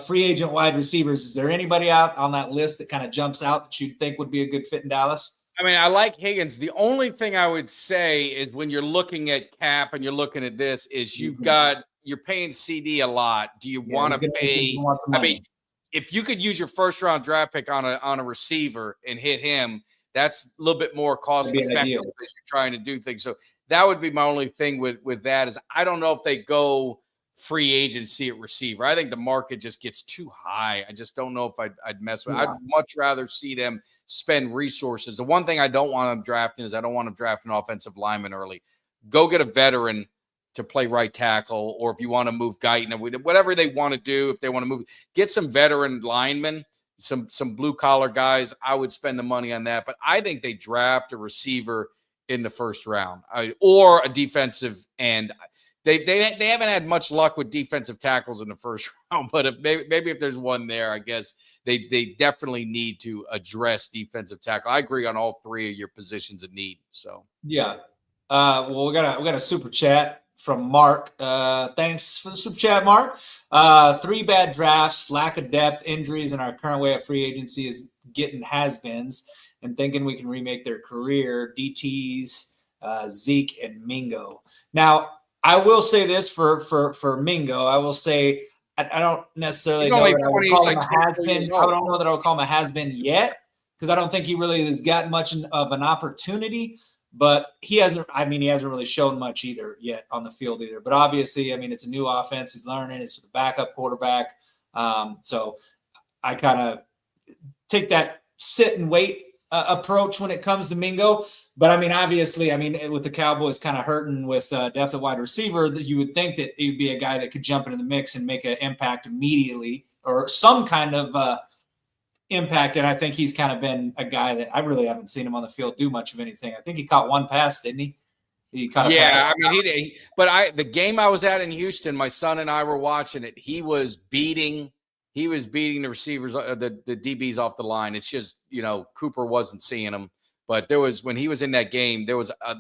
free agent wide receivers. Is there anybody out on that list that kind of jumps out that you think would be a good fit in Dallas? I mean, I like Higgins. The only thing I would say is when you're looking at cap and you're looking at this is you're paying CD a lot. Do you want to pay? I mean, if you could use your first round draft pick on a receiver and hit him, that's a little bit more cost effective as you're trying to do things. So that would be my only thing with that is I don't know if they go free agency at receiver. I think the market just gets too high. I just don't know if I'd mess with it. I'd much rather see them spend resources. The one thing I don't want them drafting is I don't want them drafting an offensive lineman early. Go get a veteran to play right tackle, or if you want to move Guyton, whatever they want to do, if they want to move, get some veteran linemen, some blue collar guys. I would spend the money on that. But I think they draft a receiver in the first round or a defensive end. They haven't had much luck with defensive tackles in the first round, but maybe if there's one there, I guess they definitely need to address defensive tackle. I agree on all 3 of your positions of need. So yeah, well we got a super chat from Mark. Thanks for the super chat, Mark. 3 bad drafts, lack of depth, injuries, and our current way of free agency is getting has-beens and thinking we can remake their career. DTs, Zeke, and Mingo. Now, I will say this for Mingo. I will say I don't necessarily know that I would call him a has-been. I don't know that I would call him a has-been yet because I don't think he really has got much of an opportunity. But he hasn't really shown much either yet on the field either. But obviously, I mean, it's a new offense. He's learning. It's with a backup quarterback. So I kind of take that sit and wait approach when it comes to Mingo. But I mean, obviously, with the Cowboys kind of hurting with depth at wide receiver, that you would think that he'd be a guy that could jump into the mix and make an impact immediately or some kind of impact. And I think he's kind of been a guy that I really haven't seen him on the field do much of anything. I think he caught one pass, didn't he? He caught a pass. I mean, the game I was at in Houston, my son and I were watching it. He was beating the receivers, the DBs off the line. It's just, Cooper wasn't seeing him. But when he was in that game,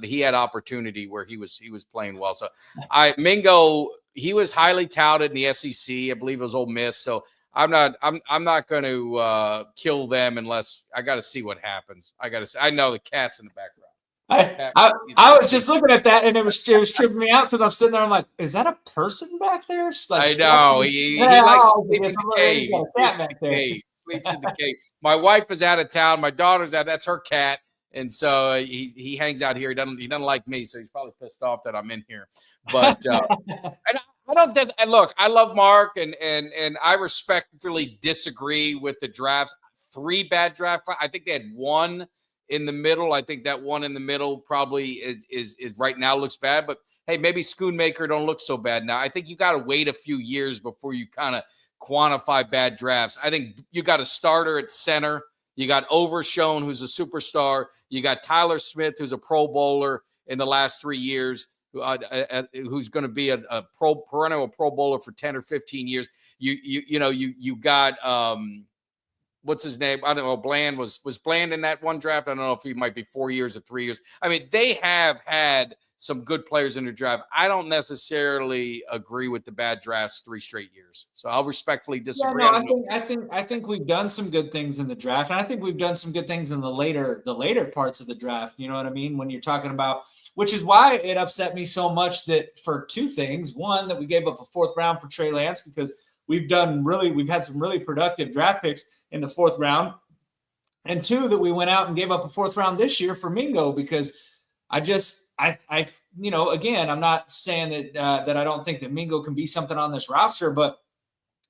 he had opportunity where he was playing well. So Mingo, he was highly touted in the SEC. I believe it was Ole Miss. So I'm not going to kill them unless I got to see what happens. I know the cat's in the background. I was just looking at that and it was tripping me out because I'm sitting there. I'm like, is that a person back there? I know he likes to sleep in the cave. sleeps in the cave. My wife is out of town. My daughter's out. That's her cat. And so he hangs out here. He doesn't like me, so he's probably pissed off that I'm in here. But and I don't. And look, I love Mark, and I respectfully disagree with the drafts. 3 bad draft. I think they had 1 in the middle. I think that one in the middle probably is right now looks bad. But hey, maybe Schoonmaker don't look so bad now. I think you got to wait a few years before you kind of quantify bad drafts. I think you got a starter at center. You got Overshown, who's a superstar. You got Tyler Smith, who's a Pro Bowler in the last 3 years, who's going to be a perennial Pro Bowler for 10 or 15 years. You got what's his name? I don't know. Bland was Bland in that one draft. I don't know if he might be 4 years or 3 years. I mean, they have had some good players in the draft. I don't necessarily agree with the bad drafts 3 straight years. So I'll respectfully disagree. Yeah, no, I think we've done some good things in the draft. And I think we've done some good things in the later parts of the draft. You know what I mean? When you're talking about, which is why it upset me so much that for 2 things. One, that we gave up a 4th round for Trey Lance, because we've had some really productive draft picks in the 4th round. And 2, that we went out and gave up a 4th round this year for Mingo, because again, I'm not saying that I don't think that Mingo can be something on this roster, but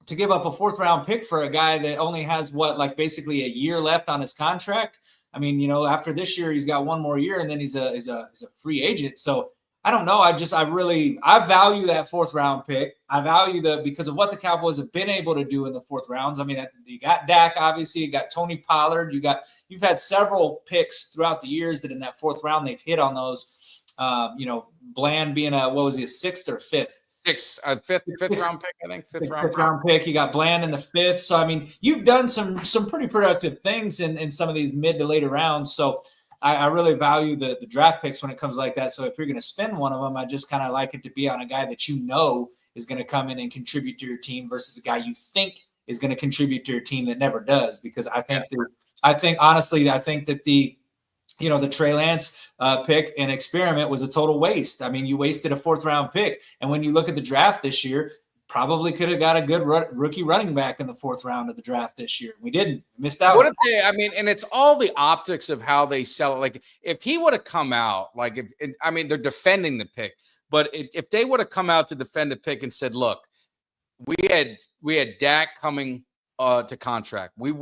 to give up a 4th round pick for a guy that only has basically a year left on his contract. I mean, after this year, he's got 1 more year, and then he's a free agent. So I don't know. I value that 4th round pick. I value because of what the Cowboys have been able to do in the 4th rounds. I mean, you got Dak, obviously, you got Tony Pollard, you've had several picks throughout the years that in that 4th round they've hit on those. Bland being a 6th or 5th? Fifth round pick, I think. Fifth round pick. You got Bland in the 5th. So I mean, you've done some pretty productive things in some of these mid to later rounds. So I really value the draft picks when it comes like that. So if you're going to spend one of them, I just kind of like it to be on a guy that is going to come in and contribute to your team versus a guy you think is going to contribute to your team that never does. Because I think that the Trey Lance pick and experiment was a total waste. I mean, you wasted a 4th round pick. And when you look at the draft this year, probably could have got a good rookie running back in the 4th round of the draft this year. We didn't. We missed out. And it's all the optics of how they sell it. Like if he would have come out, they're defending the pick, but if they would have come out to defend the pick and said, look, we had Dak coming to contract. We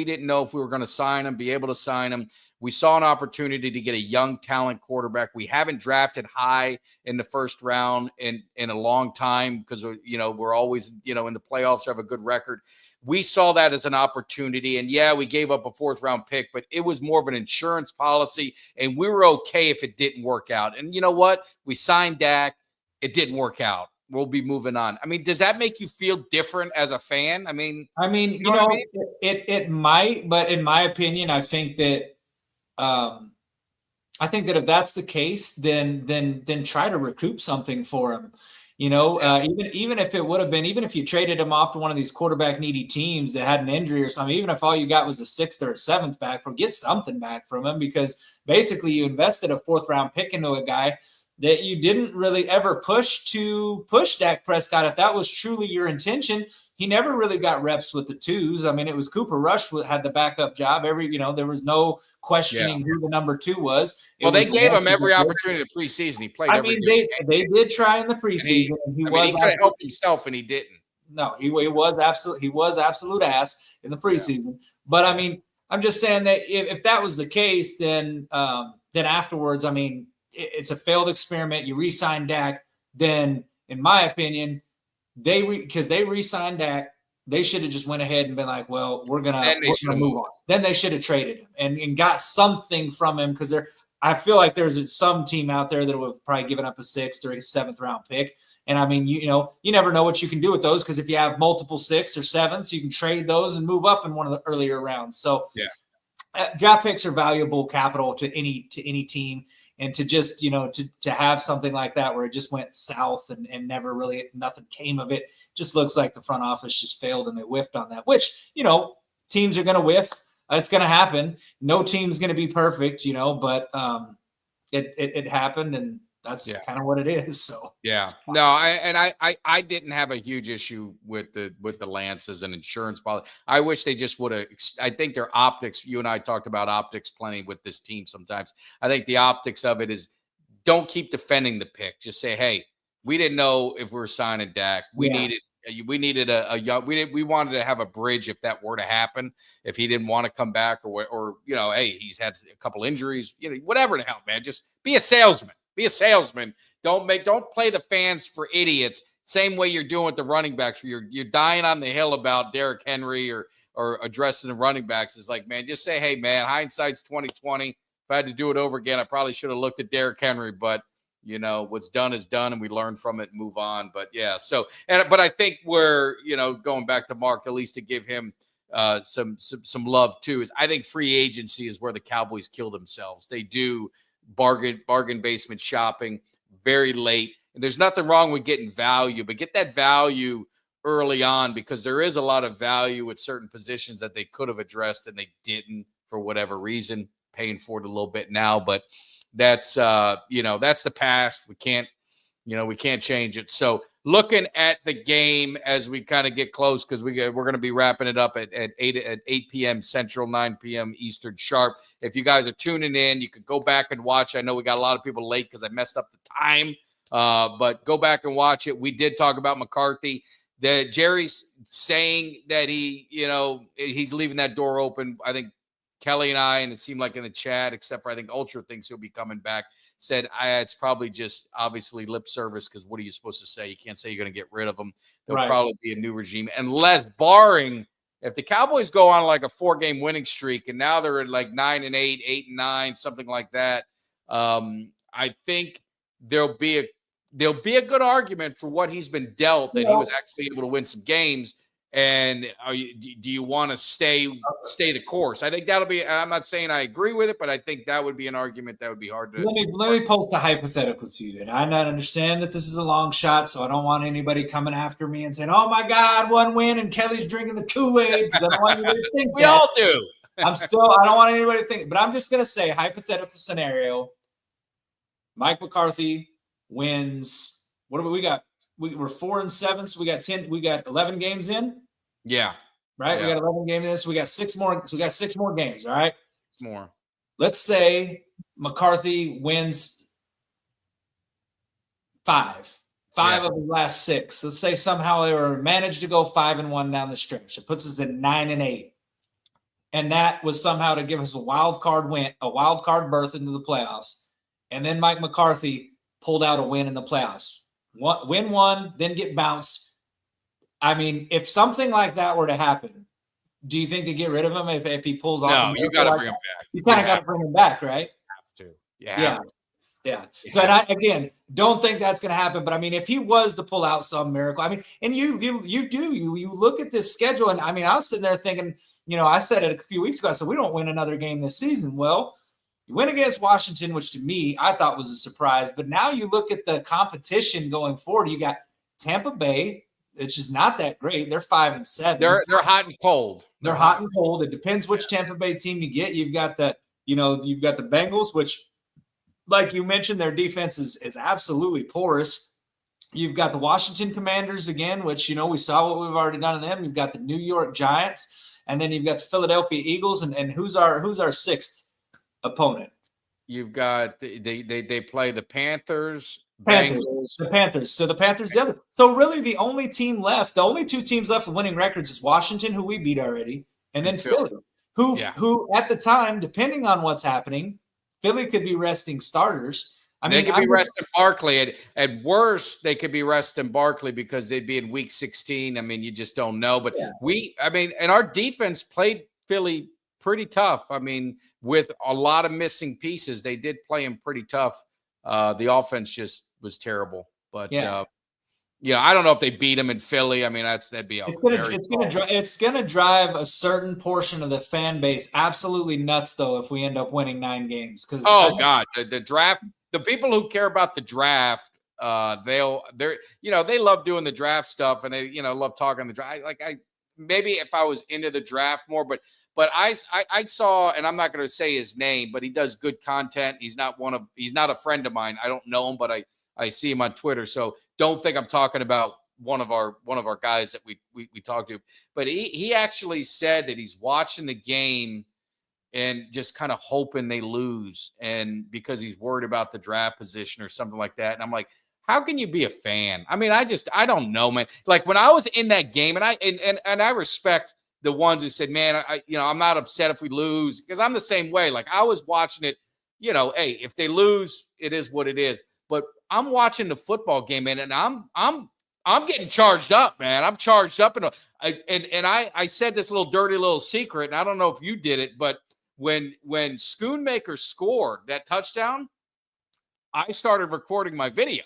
didn't know if we were going to be able to sign him. We saw an opportunity to get a young talent quarterback. We haven't drafted high in the 1st round in a long time because, we're always, in the playoffs, have a good record. We saw that as an opportunity. And yeah, we gave up a 4th round pick, but it was more of an insurance policy. And we were okay if it didn't work out. And you know what? We signed Dak. It didn't work out. We'll be moving on. I mean, does that make you feel different as a fan? It might, but in my opinion, I think that if that's the case, then try to recoup something for him. Even if it would have been, even if you traded him off to one of these quarterback needy teams that had an injury or something, even if all you got was a 6th or a 7th back from, get something back from him, because basically you invested a 4th round pick into a guy that you didn't really ever push Dak Prescott. If that was truly your intention, he never really got reps with the 2s. I mean, it was Cooper Rush who had the backup job. There was no questioning who the number 2 was. They gave him every opportunity to preseason. He played. They did try in the preseason. He could have helped himself, and he didn't. No, he was absolute ass in the preseason. Yeah. But I mean, I'm just saying that if that was the case, then afterwards, I mean, it's a failed experiment. You re-sign Dak, then in my opinion, because they re-signed Dak, they should have just went ahead and been like, well, we're gonna move on. Then they should have traded him and got something from him, because I feel like there's some team out there that would have probably given up a 6th or a 7th round pick. And I mean, you never know what you can do with those, because if you have multiple 6th or 7ths, you can trade those and move up in one of the earlier rounds. So draft picks are valuable capital to any team, and to just to have something like that where it just went south and never really nothing came of it, just looks like the front office just failed and they whiffed on that. Which teams are going to whiff. It's going to happen. No team's going to be perfect, but it happened, and That's Yeah. kind of what it is. So Yeah, no, I didn't have a huge issue with the Lance as an insurance policy. I wish they just would have. I think their optics. You and I talked about optics plenty with this team. Sometimes I think the optics of it is don't keep defending the pick. Just say, hey, we didn't know if we were signing Dak. We needed a young. We wanted to have a bridge if that were to happen. If he didn't want to come back or hey, he's had a couple injuries. Whatever the hell, man. Just be a salesman. Be a salesman. Don't play the fans for idiots. Same way you're doing with the running backs. You're dying on the hill about Derrick Henry or addressing the running backs. It's like, man, just say, hey, man, hindsight's 2020. If I had to do it over again, I probably should have looked at Derrick Henry. But what's done is done, and we learn from it and move on. But yeah, but I think we're going back to Mark, at least to give him some love too. Is I think free agency is where the Cowboys kill themselves. They do bargain basement shopping very late. And there's nothing wrong with getting value, but get that value early on because there is a lot of value at certain positions that they could have addressed and they didn't for whatever reason, paying for it a little bit now. But that's, that's the past. We can't change it. So looking at the game as we kind of get close, because we're going to be wrapping it up at 8 p.m. Central, 9 p.m. Eastern sharp. If you guys are tuning in, you could go back and watch. I know we got a lot of people late because I messed up the time, but go back and watch it. We did talk about McCarthy. That Jerry's saying that he's leaving that door open. I think Kelly and I, and it seemed like in the chat, except for I think Ultra thinks he'll be coming back, said it's probably just obviously lip service because what are you supposed to say? You can't say you're going to get rid of him. There'll probably be a new regime unless barring if the Cowboys go on like a 4-game winning streak and now they're at like 9-8, 8-9, something like that. I think there'll be a good argument for what he's been dealt that he was actually able to win some games. And do you want to stay the course? I think that'll be. I'm not saying I agree with it, but I think that would be an argument that would be hard to. Let me post a hypothetical to you, and I not understand that this is a long shot, so I don't want anybody coming after me and saying, "Oh my God, one win and Kelly's drinking the Kool-Aid," because I don't want anybody to think we all do. I don't want anybody to think, but I'm just gonna say hypothetical scenario. Mike McCarthy wins. What do we got? We're 4-7, so we got 10. We got 11 games in. Yeah. Right. Yeah. We got 11 games in. So we got 6 more. So we got 6 more games. All right. More. Let's say McCarthy wins 5 of the last 6. Let's say somehow they were managed to go 5-1 down the stretch. It puts us at 9-8, and that was somehow to give us a wild card berth into the playoffs. And then Mike McCarthy pulled out a win in the playoffs. Win one, then get bounced. I mean, if something like that were to happen, do you think they get rid of him if he pulls off? No, you got to bring him back. You kind of got to bring him back, right? Have to. Yeah. So, and I, again, don't think that's going to happen. But I mean, if he was to pull out some miracle, I mean, and you look at this schedule, and I mean, I was sitting there thinking, I said it a few weeks ago. I said we don't win another game this season. Well, you win against Washington, which to me I thought was a surprise. But now you look at the competition going forward. You got Tampa Bay, which is not that great. They're 5-7. They're hot and cold. They're hot and cold. It depends which Tampa Bay team you get. You've got the Bengals, which, like you mentioned, their defense is absolutely porous. You've got the Washington Commanders again, which we saw what we've already done to them. You've got the New York Giants, and then you've got the Philadelphia Eagles, and who's our 6th opponent? You've got they play the Panthers. The Panthers. So the Panthers, the other. So really, the only 2 teams left with winning records is Washington, who we beat already, and then Philly, who at the time, depending on what's happening, Philly could be resting starters. I mean, they could be resting Barkley. At worst, they could be resting Barkley because they'd be in week 16. I mean, you just don't know. But and our defense played Philly pretty tough. I mean, with a lot of missing pieces, they did play him pretty tough. The offense just was terrible. But I don't know if they beat him in Philly. I mean, that'd be it's gonna drive a certain portion of the fan base absolutely nuts, though, if we end up winning 9 games. Because God, the draft, the people who care about the draft, they love doing the draft stuff and they love talking the draft. Maybe if I was into the draft more, but But I saw, and I'm not going to say his name, but he does good content. He's not a friend of mine. I don't know him, but I see him on Twitter. So don't think I'm talking about one of our guys that we talked to. But he actually said that he's watching the game and just kind of hoping they lose, and because he's worried about the draft position or something like that. And I'm like, how can you be a fan? I mean, I don't know, man. Like when I was in that game, and I respect the ones who said, man, I'm not upset if we lose, because I'm the same way. Like I was watching it, hey, if they lose, it is what it is. But I'm watching the football game, man, and I'm getting charged up, man. I'm charged up, and I said this little dirty little secret, and I don't know if you did it, but when Schoonmaker scored that touchdown, I started recording my video,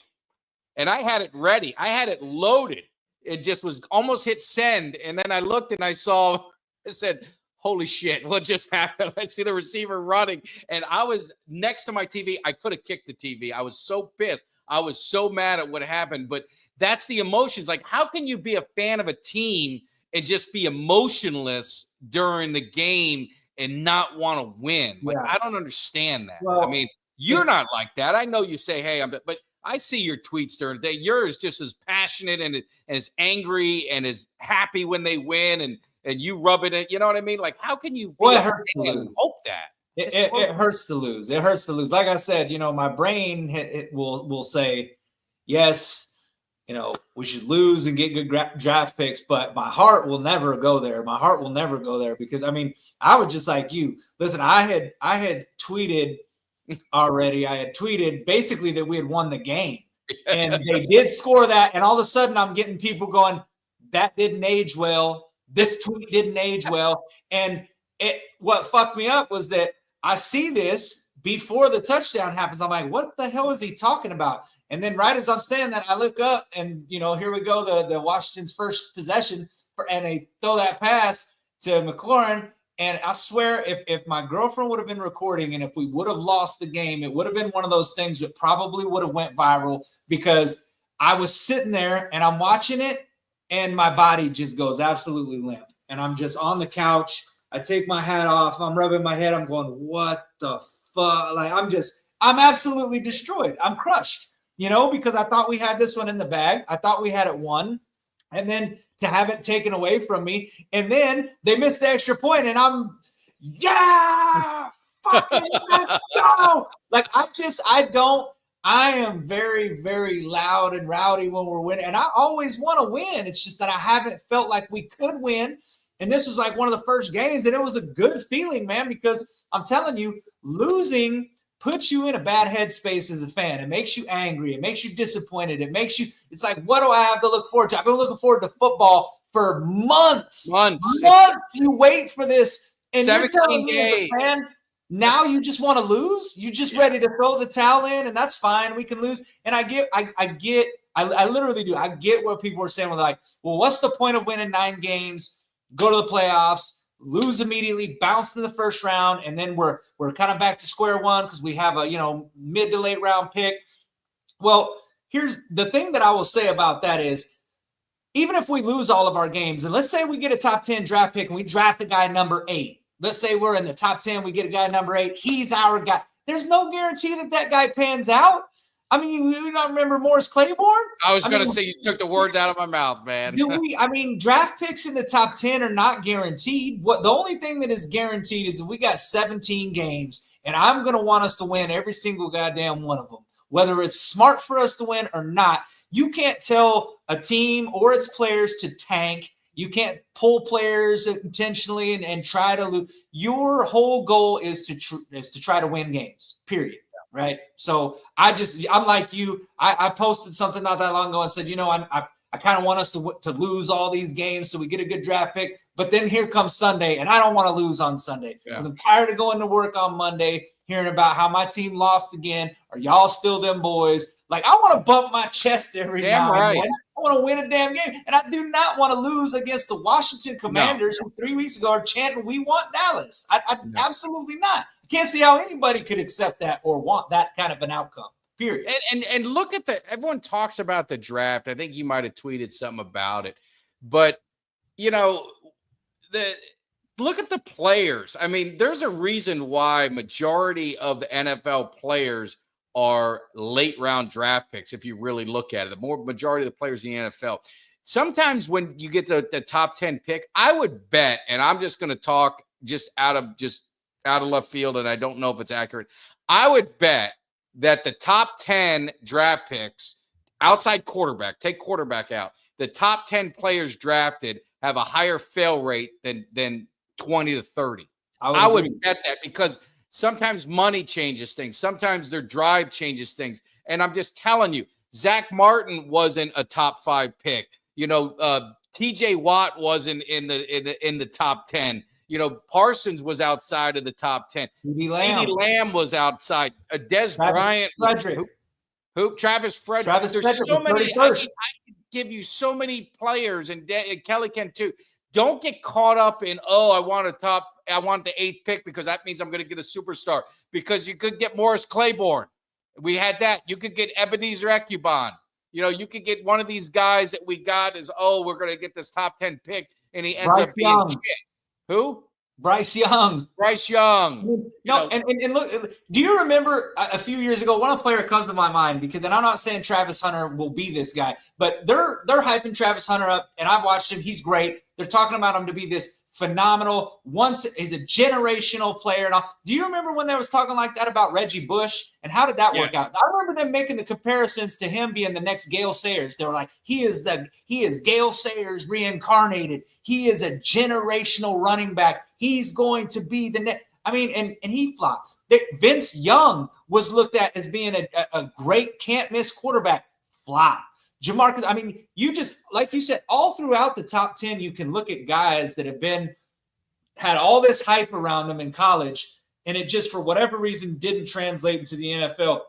and I had it ready. I had it loaded. It just was almost hit send. And then I looked and I said, holy shit, what just happened? I see the receiver running, and I was next to my TV. I could have kicked the TV. I was so pissed. I was so mad at what happened, but that's the emotions. Like, how can you be a fan of a team and just be emotionless during the game and not want to win? Like, I don't understand that. Well, I mean, you're not like that. I know you say, hey, but I see your tweets during the day. You're just as passionate and as angry and as happy when they win, and you rub it in. You know what I mean? Like, how can you it hurts to lose. Hope that? It hurts to lose. It hurts to lose. Like I said, my brain it will say, yes, we should lose and get good draft picks, but my heart will never go there. My heart will never go there, because I mean, I was just like you. Listen, I had tweeted already. I had tweeted basically that we had won the game, and they did score that. And all of a sudden I'm getting people going, that didn't age well. This tweet didn't age well. And what fucked me up was that I see this before the touchdown happens. I'm like, what the hell is he talking about? And then right as I'm saying that, I look up and, here we go. The Washington's first possession, and they throw that pass to McLaurin. And I swear, if my girlfriend would have been recording and if we would have lost the game, it would have been one of those things that probably would have went viral, because I was sitting there and I'm watching it and my body just goes absolutely limp. And I'm just on the couch. I take my hat off. I'm rubbing my head. I'm going, what the fuck? Like, I'm absolutely destroyed. I'm crushed, because I thought we had this one in the bag. I thought we had it won. And then to have it taken away from me, and then they missed the extra point, and I'm, fucking let's go. Like, I am very, very loud and rowdy when we're winning, and I always want to win. It's just that I haven't felt like we could win, and this was like one of the first games, and it was a good feeling, man, because I'm telling you, losing puts you in a bad headspace as a fan. It makes you angry. It makes you disappointed. It's like, what do I have to look forward to? I've been looking forward to football for months. You wait for this. And you're telling me as a fan, now you just want to lose? You just ready to throw the towel in, and that's fine. We can lose. And I literally do. I get what people are saying. We're like, well, what's the point of winning 9 games, go to the playoffs, lose immediately, bounce in the first round, and then we're kind of back to square one because we have a mid to late round pick. Well, here's the thing that I will say about that is, even if we lose all of our games, and let's say we get a top 10 draft pick and we draft a guy number 8. Let's say we're in the top 10, we get a guy number 8. He's our guy. There's no guarantee that guy pans out. I mean, you don't remember Morris Claiborne? I was going to say, you took the words out of my mouth, man. Draft picks in the top 10 are not guaranteed. The only thing that is guaranteed is that we got 17 games, and I'm going to want us to win every single goddamn one of them. Whether it's smart for us to win or not, you can't tell a team or its players to tank. You can't pull players intentionally and try to lose. Your whole goal is to try to win games, period. Right. So I'm like you. I posted something not that long ago and said, I kind of want us to lose all these games so we get a good draft pick. But then here comes Sunday, and I don't want to lose on Sunday because I'm tired of going to work on Monday, hearing about how my team lost again. Are y'all still them boys? Like, I want to bump my chest every now and then. I want to win a damn game. And I do not want to lose against the Washington Commanders who 3 weeks ago are chanting, we want Dallas. Absolutely not. I can't see how anybody could accept that or want that kind of an outcome, period. And look at everyone talks about the draft. I think you might have tweeted something about it. But, look at the players. I mean, there's a reason why majority of the NFL players are late round draft picks. If you really look at it, the more majority of the players in the NFL. Sometimes when you get the top 10 pick, I would bet, and I'm just going to talk just out of left field, and I don't know if it's accurate. I would bet that the top 10 draft picks, outside quarterback, take quarterback out, the top 10 players drafted have a higher fail rate than 20 to 30. I would bet that, because sometimes money changes things. Sometimes their drive changes things. And I'm just telling you, Zach Martin wasn't a top 5 pick. TJ Watt wasn't in the top 10. Parsons was outside of the top 10. CeeDee Lamb was outside. Des Bryant. Frederick. Who? Travis Frederick. There's so many. I could give you so many players, and Kelly can too. Don't get caught up in, I want the 8th pick because that means I'm going to get a superstar, because you could get Morris Claiborne. We had that. You could get Ebenezer Ekubon. You could get one of these guys that we got is, we're going to get this top 10 pick, and he ends up being shit. Who? Bryce Young. No, and look, do you remember a few years ago, one player comes to my mind, because, and I'm not saying Travis Hunter will be this guy, but they're hyping Travis Hunter up, and I've watched him. He's great. They're talking about him to be this phenomenal, he's a generational player. And all. Do you remember when they was talking like that about Reggie Bush, and how did that work out? I remember them making the comparisons to him being the next Gale Sayers. They were like, he is Gale Sayers reincarnated. He is a generational running back. He's going to be the next. I mean, and he flopped. Vince Young was looked at as being a great can't miss quarterback. Flop. Jamarcus, I mean, you just, like you said, all throughout the top 10, you can look at guys that have had all this hype around them in college, and it just, for whatever reason, didn't translate into the NFL.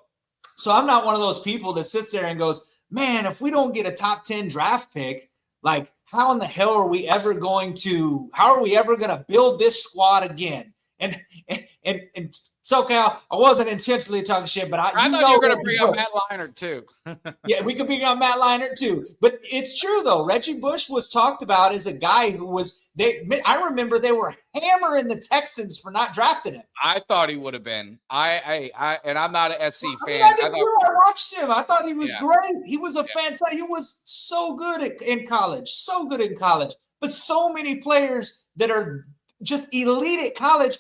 So I'm not one of those people that sits there and goes, man, if we don't get a top 10 draft pick, like, how in the hell are we ever going to build this squad again? And SoCal, I wasn't intentionally talking shit, but I thought you were going to bring up Matt Leinart too. Yeah, we could bring up Matt Leinart too. But it's true though. Reggie Bush was talked about as a guy who was. I remember they were hammering the Texans for not drafting him. I thought he would have been. And I'm not an SC fan. I watched him. I thought he was great. He was a fantastic. He was so good in college. So good in college. But so many players that are just elite at college.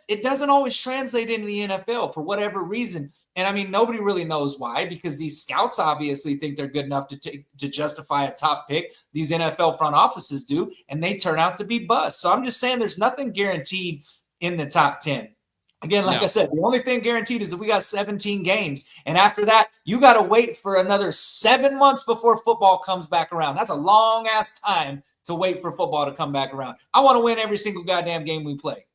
It doesn't always translate into the NFL for whatever reason. And I mean, nobody really knows why, because these scouts obviously think they're good enough to justify a top pick. These NFL front offices do, and they turn out to be busts. So I'm just saying there's nothing guaranteed in the top 10. Again, like I said, the only thing guaranteed is that we got 17 games. And after that, you got to wait for another 7 months before football comes back around. That's a long ass time to wait for football to come back around. I want to win every single goddamn game we play.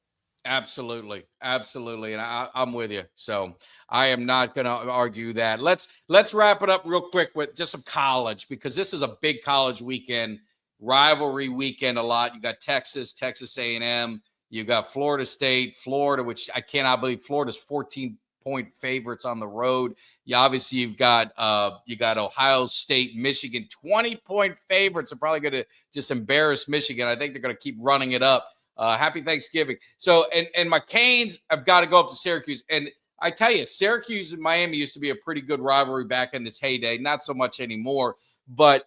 Absolutely. And I'm with you. So I am not going to argue that. Let's wrap it up real quick with just some college, because this is a big college weekend, rivalry weekend a lot. You got Texas A&M. You got Florida State, Florida, which I cannot believe Florida's 14-point favorites on the road. You've got Ohio State, Michigan, 20-point favorites. Are probably going to just embarrass Michigan. I think they're going to keep running it up. Happy Thanksgiving. So, and my Canes have got to go up to Syracuse. And I tell you, Syracuse and Miami used to be a pretty good rivalry back in this heyday. Not so much anymore. But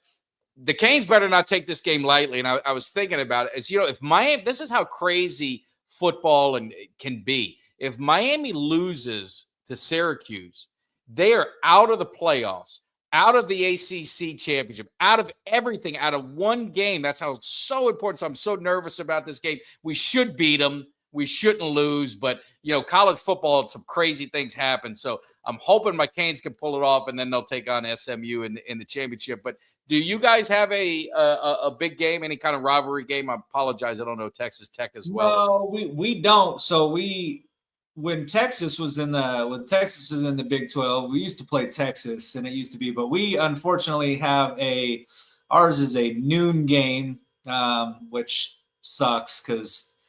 the Canes better not take this game lightly. And I was thinking about it. If Miami, this is how crazy football can be. If Miami loses to Syracuse, they are out of the playoffs, out of the ACC championship, out of everything, out of one game. That's how it's so important. So I'm so nervous about this game. We should beat them. We shouldn't lose. But, college football, some crazy things happen. So I'm hoping my Canes can pull it off, and then they'll take on SMU in the championship. But do you guys have a big game, any kind of rivalry game? I apologize. I don't know Texas Tech as well. No, we don't. So when Texas was in the Big 12, we used to play Texas, and it used to be, but we unfortunately have ours is a noon game, which sucks because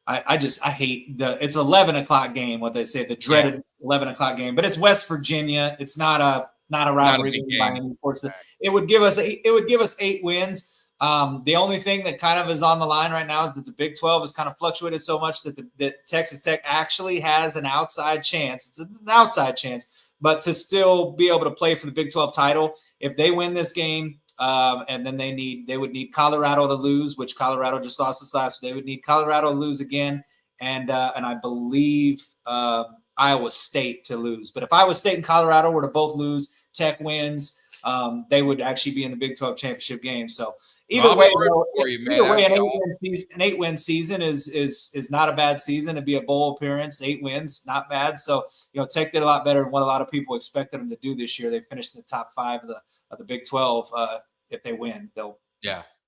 I hate it's 11 o'clock game. What they say, the dreaded 11 o'clock game, but it's West Virginia. It's not a rivalry game by any force. It would give us 8 wins. The only thing that kind of is on the line right now is that the Big 12 has kind of fluctuated so much that Texas Tech actually has an outside chance. It's an outside chance, but to still be able to play for the Big 12 title, if they win this game, and then they would need Colorado to lose, which Colorado just lost this last. So they would need Colorado to lose again, and I believe Iowa State to lose. But if Iowa State and Colorado were to both lose, Tech wins, they would actually be in the Big 12 championship game. So either way, an 8-win season is not a bad season. It'd be a bowl appearance, 8 wins, not bad. So Tech did a lot better than what a lot of people expected them to do this year. They finished in the top 5 of the Big 12. If they win, they'll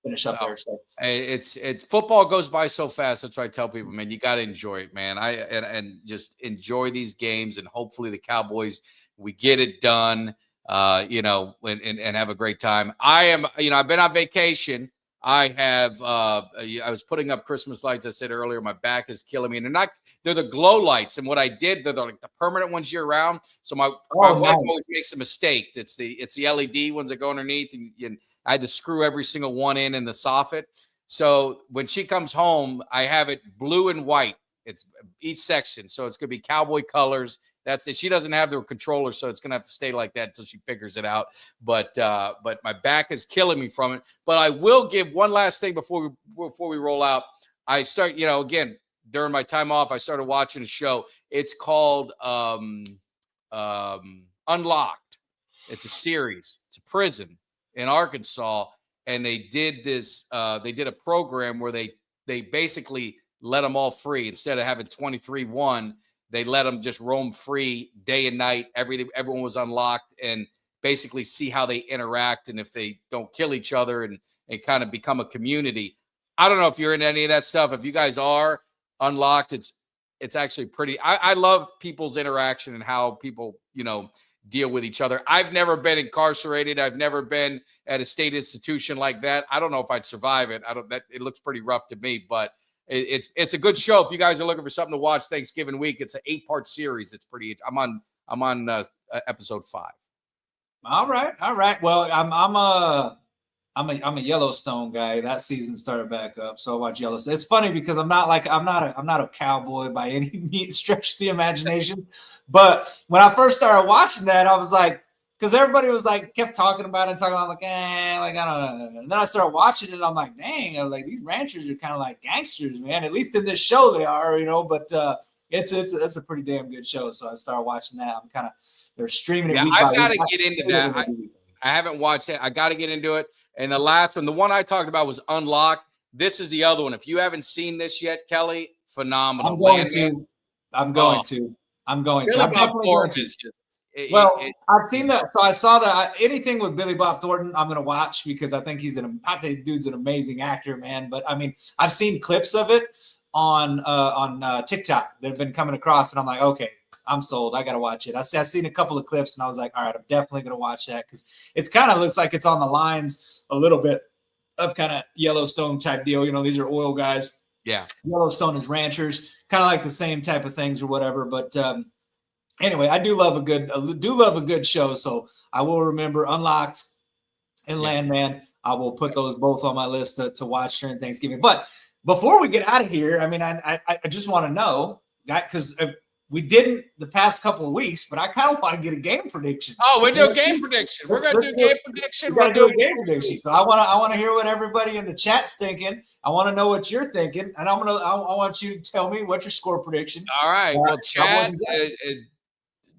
finish up there. So it's football goes by so fast. That's why I tell people, man, you got to enjoy it, man. And just enjoy these games, and hopefully the Cowboys, we get it done. And have a great time. I've been on vacation. I was putting up Christmas lights. I said earlier, my back is killing me. And they're the glow lights. And what I did, they're like the permanent ones year round. So my wife always makes a mistake. It's the LED ones that go underneath, and I had to screw every single one in the soffit. So when she comes home, I have it blue and white. It's each section. So it's going to be Cowboy colors. She doesn't have the controller, so it's gonna have to stay like that until she figures it out. But my back is killing me from it. But I will give one last thing before we roll out. I start, again, during my time off, I started watching a show. It's called Unlocked. It's a series. It's a prison in Arkansas, and they did this. They did a program where they basically let them all free instead of having 23-1. They let them just roam free day and night. Everyone was unlocked, and basically see how they interact and if they don't kill each other and kind of become a community. I don't know if you're in any of that stuff. If you guys are Unlocked, it's actually pretty. I love people's interaction and how people, deal with each other. I've never been incarcerated. I've never been at a state institution like that. I don't know if I'd survive it. It looks pretty rough to me, but it's a good show. If you guys are looking for something to watch Thanksgiving week, it's an 8-part series. It's pretty. I'm on episode 5. All right. Well, I'm a Yellowstone guy. That season started back up, so I watch Yellowstone. It's funny because I'm not a cowboy by any stretch of the imagination. But when I first started watching that, I was like, because everybody was like, kept talking about it, I'm like, I don't know. And then I started watching it, and I'm like, dang, these ranchers are kind of like gangsters, man. At least in this show they are, But it's a pretty damn good show. So I started watching that. They're streaming it. Yeah, I've got to get into that. I haven't watched it. I got to get into it. And the last one, the one I talked about was Unlocked. This is the other one. If you haven't seen this yet, Kelly, phenomenal. I'm going to. I'm definitely going to. I've seen that. So I saw that. Anything with Billy Bob Thornton, I'm going to watch because I think I think dude's an amazing actor, man. But I mean, I've seen clips of it on TikTok that have been coming across, and I'm like, okay, I'm sold. I got to watch it. I've seen a couple of clips, and I was like, all right, I'm definitely going to watch that because it's kind of looks like it's on the lines a little bit of kind of Yellowstone type deal. These are oil guys. Yeah. Yellowstone is ranchers, kind of like the same type of things or whatever. But anyway, I do love a good show. So I will remember Unlocked and Landman. I will put those both on my list to watch during Thanksgiving. But before we get out of here, I mean, I just want to know, because we didn't the past couple of weeks, but I kind of want to get a game prediction. Oh, we're doing game prediction. We're going to do game prediction. We're going to do a game prediction. So I want to hear what everybody in the chat's thinking. I want to know what you're thinking, and I want you to tell me what your score prediction. All right. Well, Chad,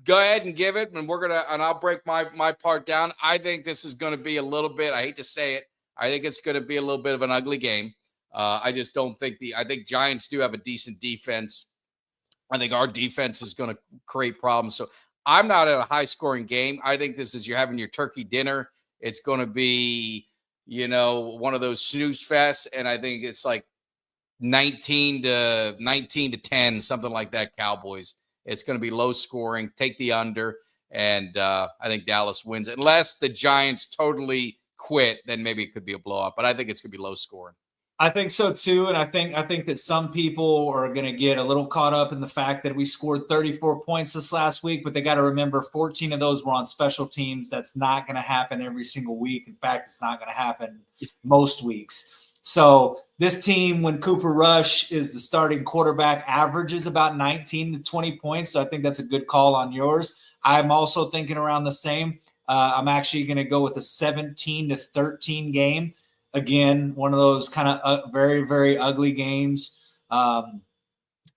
go ahead and give it, and I'll break my part down. I think this is going to be a little bit. I hate to say it. I think it's going to be a little bit of an ugly game. I just don't think I think Giants do have a decent defense. I think our defense is going to create problems. So I'm not at a high-scoring game. I think this is you're having your turkey dinner. It's going to be, one of those snooze fests, and I think it's like 19 to 10, something like that, Cowboys. It's going to be low-scoring. Take the under, and I think Dallas wins. Unless the Giants totally quit, then maybe it could be a blowout. But I think it's going to be low-scoring. I think so too, and I think that some people are going to get a little caught up in the fact that we scored 34 points this last week, but they got to remember 14 of those were on special teams. That's not going to happen every single week. In fact, it's not going to happen most weeks. So this team, when Cooper Rush is the starting quarterback, averages about 19 to 20 points. So I think that's a good call on yours. I'm also thinking around the same. I'm actually going to go with a 17 to 13 game. Again, one of those kind of very, very ugly games. Not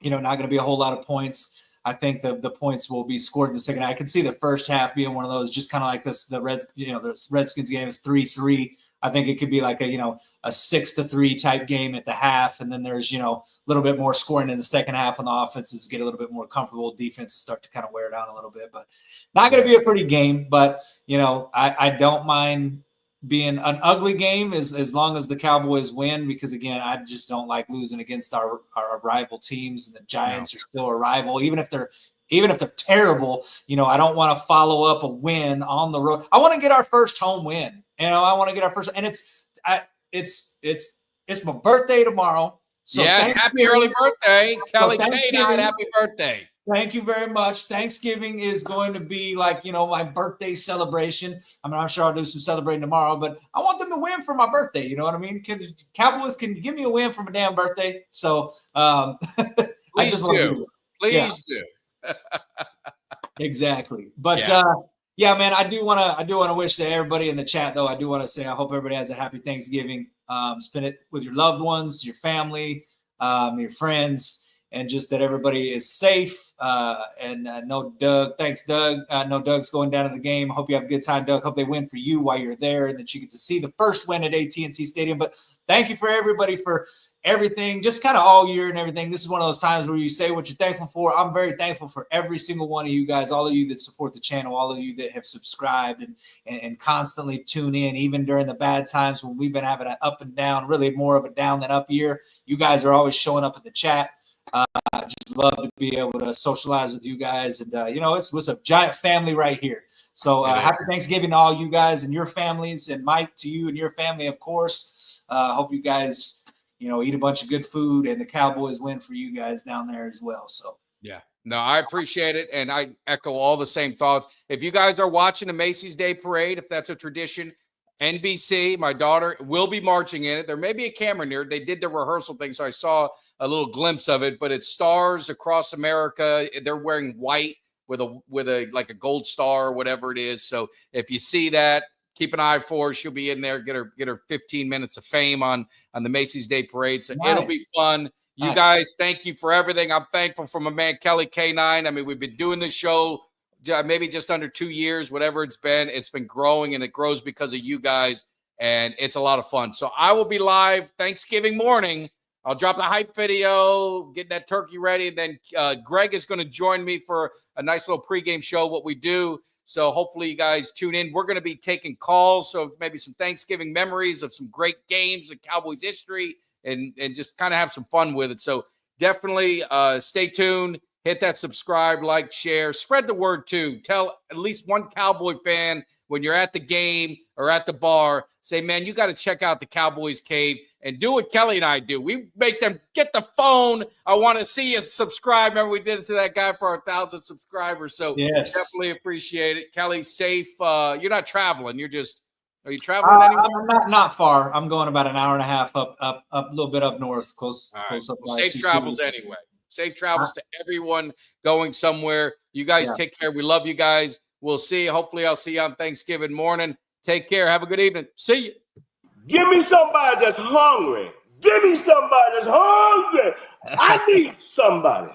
going to be a whole lot of points. I think the points will be scored in the second half. I can see the first half being one of those, just kind of like this. The Redskins game is 3-3. I think it could be like a 6-3 type game at the half, and then there's a little bit more scoring in the second half, and the offenses get a little bit more comfortable. Defenses start to kind of wear down a little bit, but not going to be a pretty game. But I don't mind being an ugly game as long as the Cowboys win, because again, I just don't like losing against our rival teams, and the Giants are still a rival, even if they're terrible. I don't want to follow up a win on the road. I want to get our first home win. I want to get our first, and it's my birthday tomorrow. So happy early birthday, Kelly K9. Happy birthday. Thank you very much. Thanksgiving is going to be like, my birthday celebration. I mean, I'm sure I'll do some celebrating tomorrow, but I want them to win for my birthday. You know what I mean? Cowboys, can you give me a win for my damn birthday? So I just want to do it. Please do. Exactly. But man, I do want to wish to everybody in the chat, though. I do want to say I hope everybody has a happy Thanksgiving. Spend it with your loved ones, your family, your friends, and just that everybody is safe. And no Doug. Thanks, Doug. No Doug's going down to the game. Hope you have a good time, Doug. Hope they win for you while you're there, and that you get to see the first win at AT&T Stadium. But thank you for everybody for everything, just kind of all year and everything. This is one of those times where you say what you're thankful for. I'm very thankful for every single one of you guys, all of you that support the channel, all of you that have subscribed and constantly tune in, even during the bad times when we've been having an up and down, really more of a down than up year. You guys are always showing up in the chat. Just love to be able to socialize with you guys. And, it's a giant family right here. So happy Thanksgiving to all you guys and your families, and Mike, to you and your family, of course. Hope you guys eat a bunch of good food, and the Cowboys win for you guys down there as well. So, no, I appreciate it. And I echo all the same thoughts. If you guys are watching the Macy's Day Parade, if that's a tradition, NBC, my daughter will be marching in it. There may be a camera near it. They did the rehearsal thing, so I saw a little glimpse of it, but it's stars across America. They're wearing white with a like a gold star or whatever it is. So if you see that, keep an eye for her. She'll be in there, get her 15 minutes of fame on the Macy's Day Parade. So It'll be fun. You guys, thank you for everything. I'm thankful for my man, Kelly K9. I mean, we've been doing this show maybe just under 2 years, whatever it's been. It's been growing, and it grows because of you guys, and it's a lot of fun. So I will be live Thanksgiving morning. I'll drop the hype video, get that turkey ready. And then Greg is going to join me for a nice little pregame show, what we do. So hopefully you guys tune in. We're going to be taking calls. So maybe some Thanksgiving memories of some great games in Cowboys history, and just kind of have some fun with it. So definitely stay tuned. Hit that subscribe, like, share, spread the word too. Tell at least one Cowboy fan when you're at the game or at the bar, say, man, you got to check out the Cowboys Cave, and do what Kelly and I do. We make them get the phone. I want to see you subscribe. Remember, we did it to that guy for our 1,000 subscribers. So definitely appreciate it. Kelly, safe. You're not traveling. Are you traveling anywhere? Not far. I'm going about an hour and a half up a little bit up north, close up. Well, safe travels anyway. Safe travels to everyone going somewhere. You guys take care. We love you guys. We'll see you. Hopefully, I'll see you on Thanksgiving morning. Take care. Have a good evening. See you. Give me somebody that's hungry. Give me somebody that's hungry. I need somebody.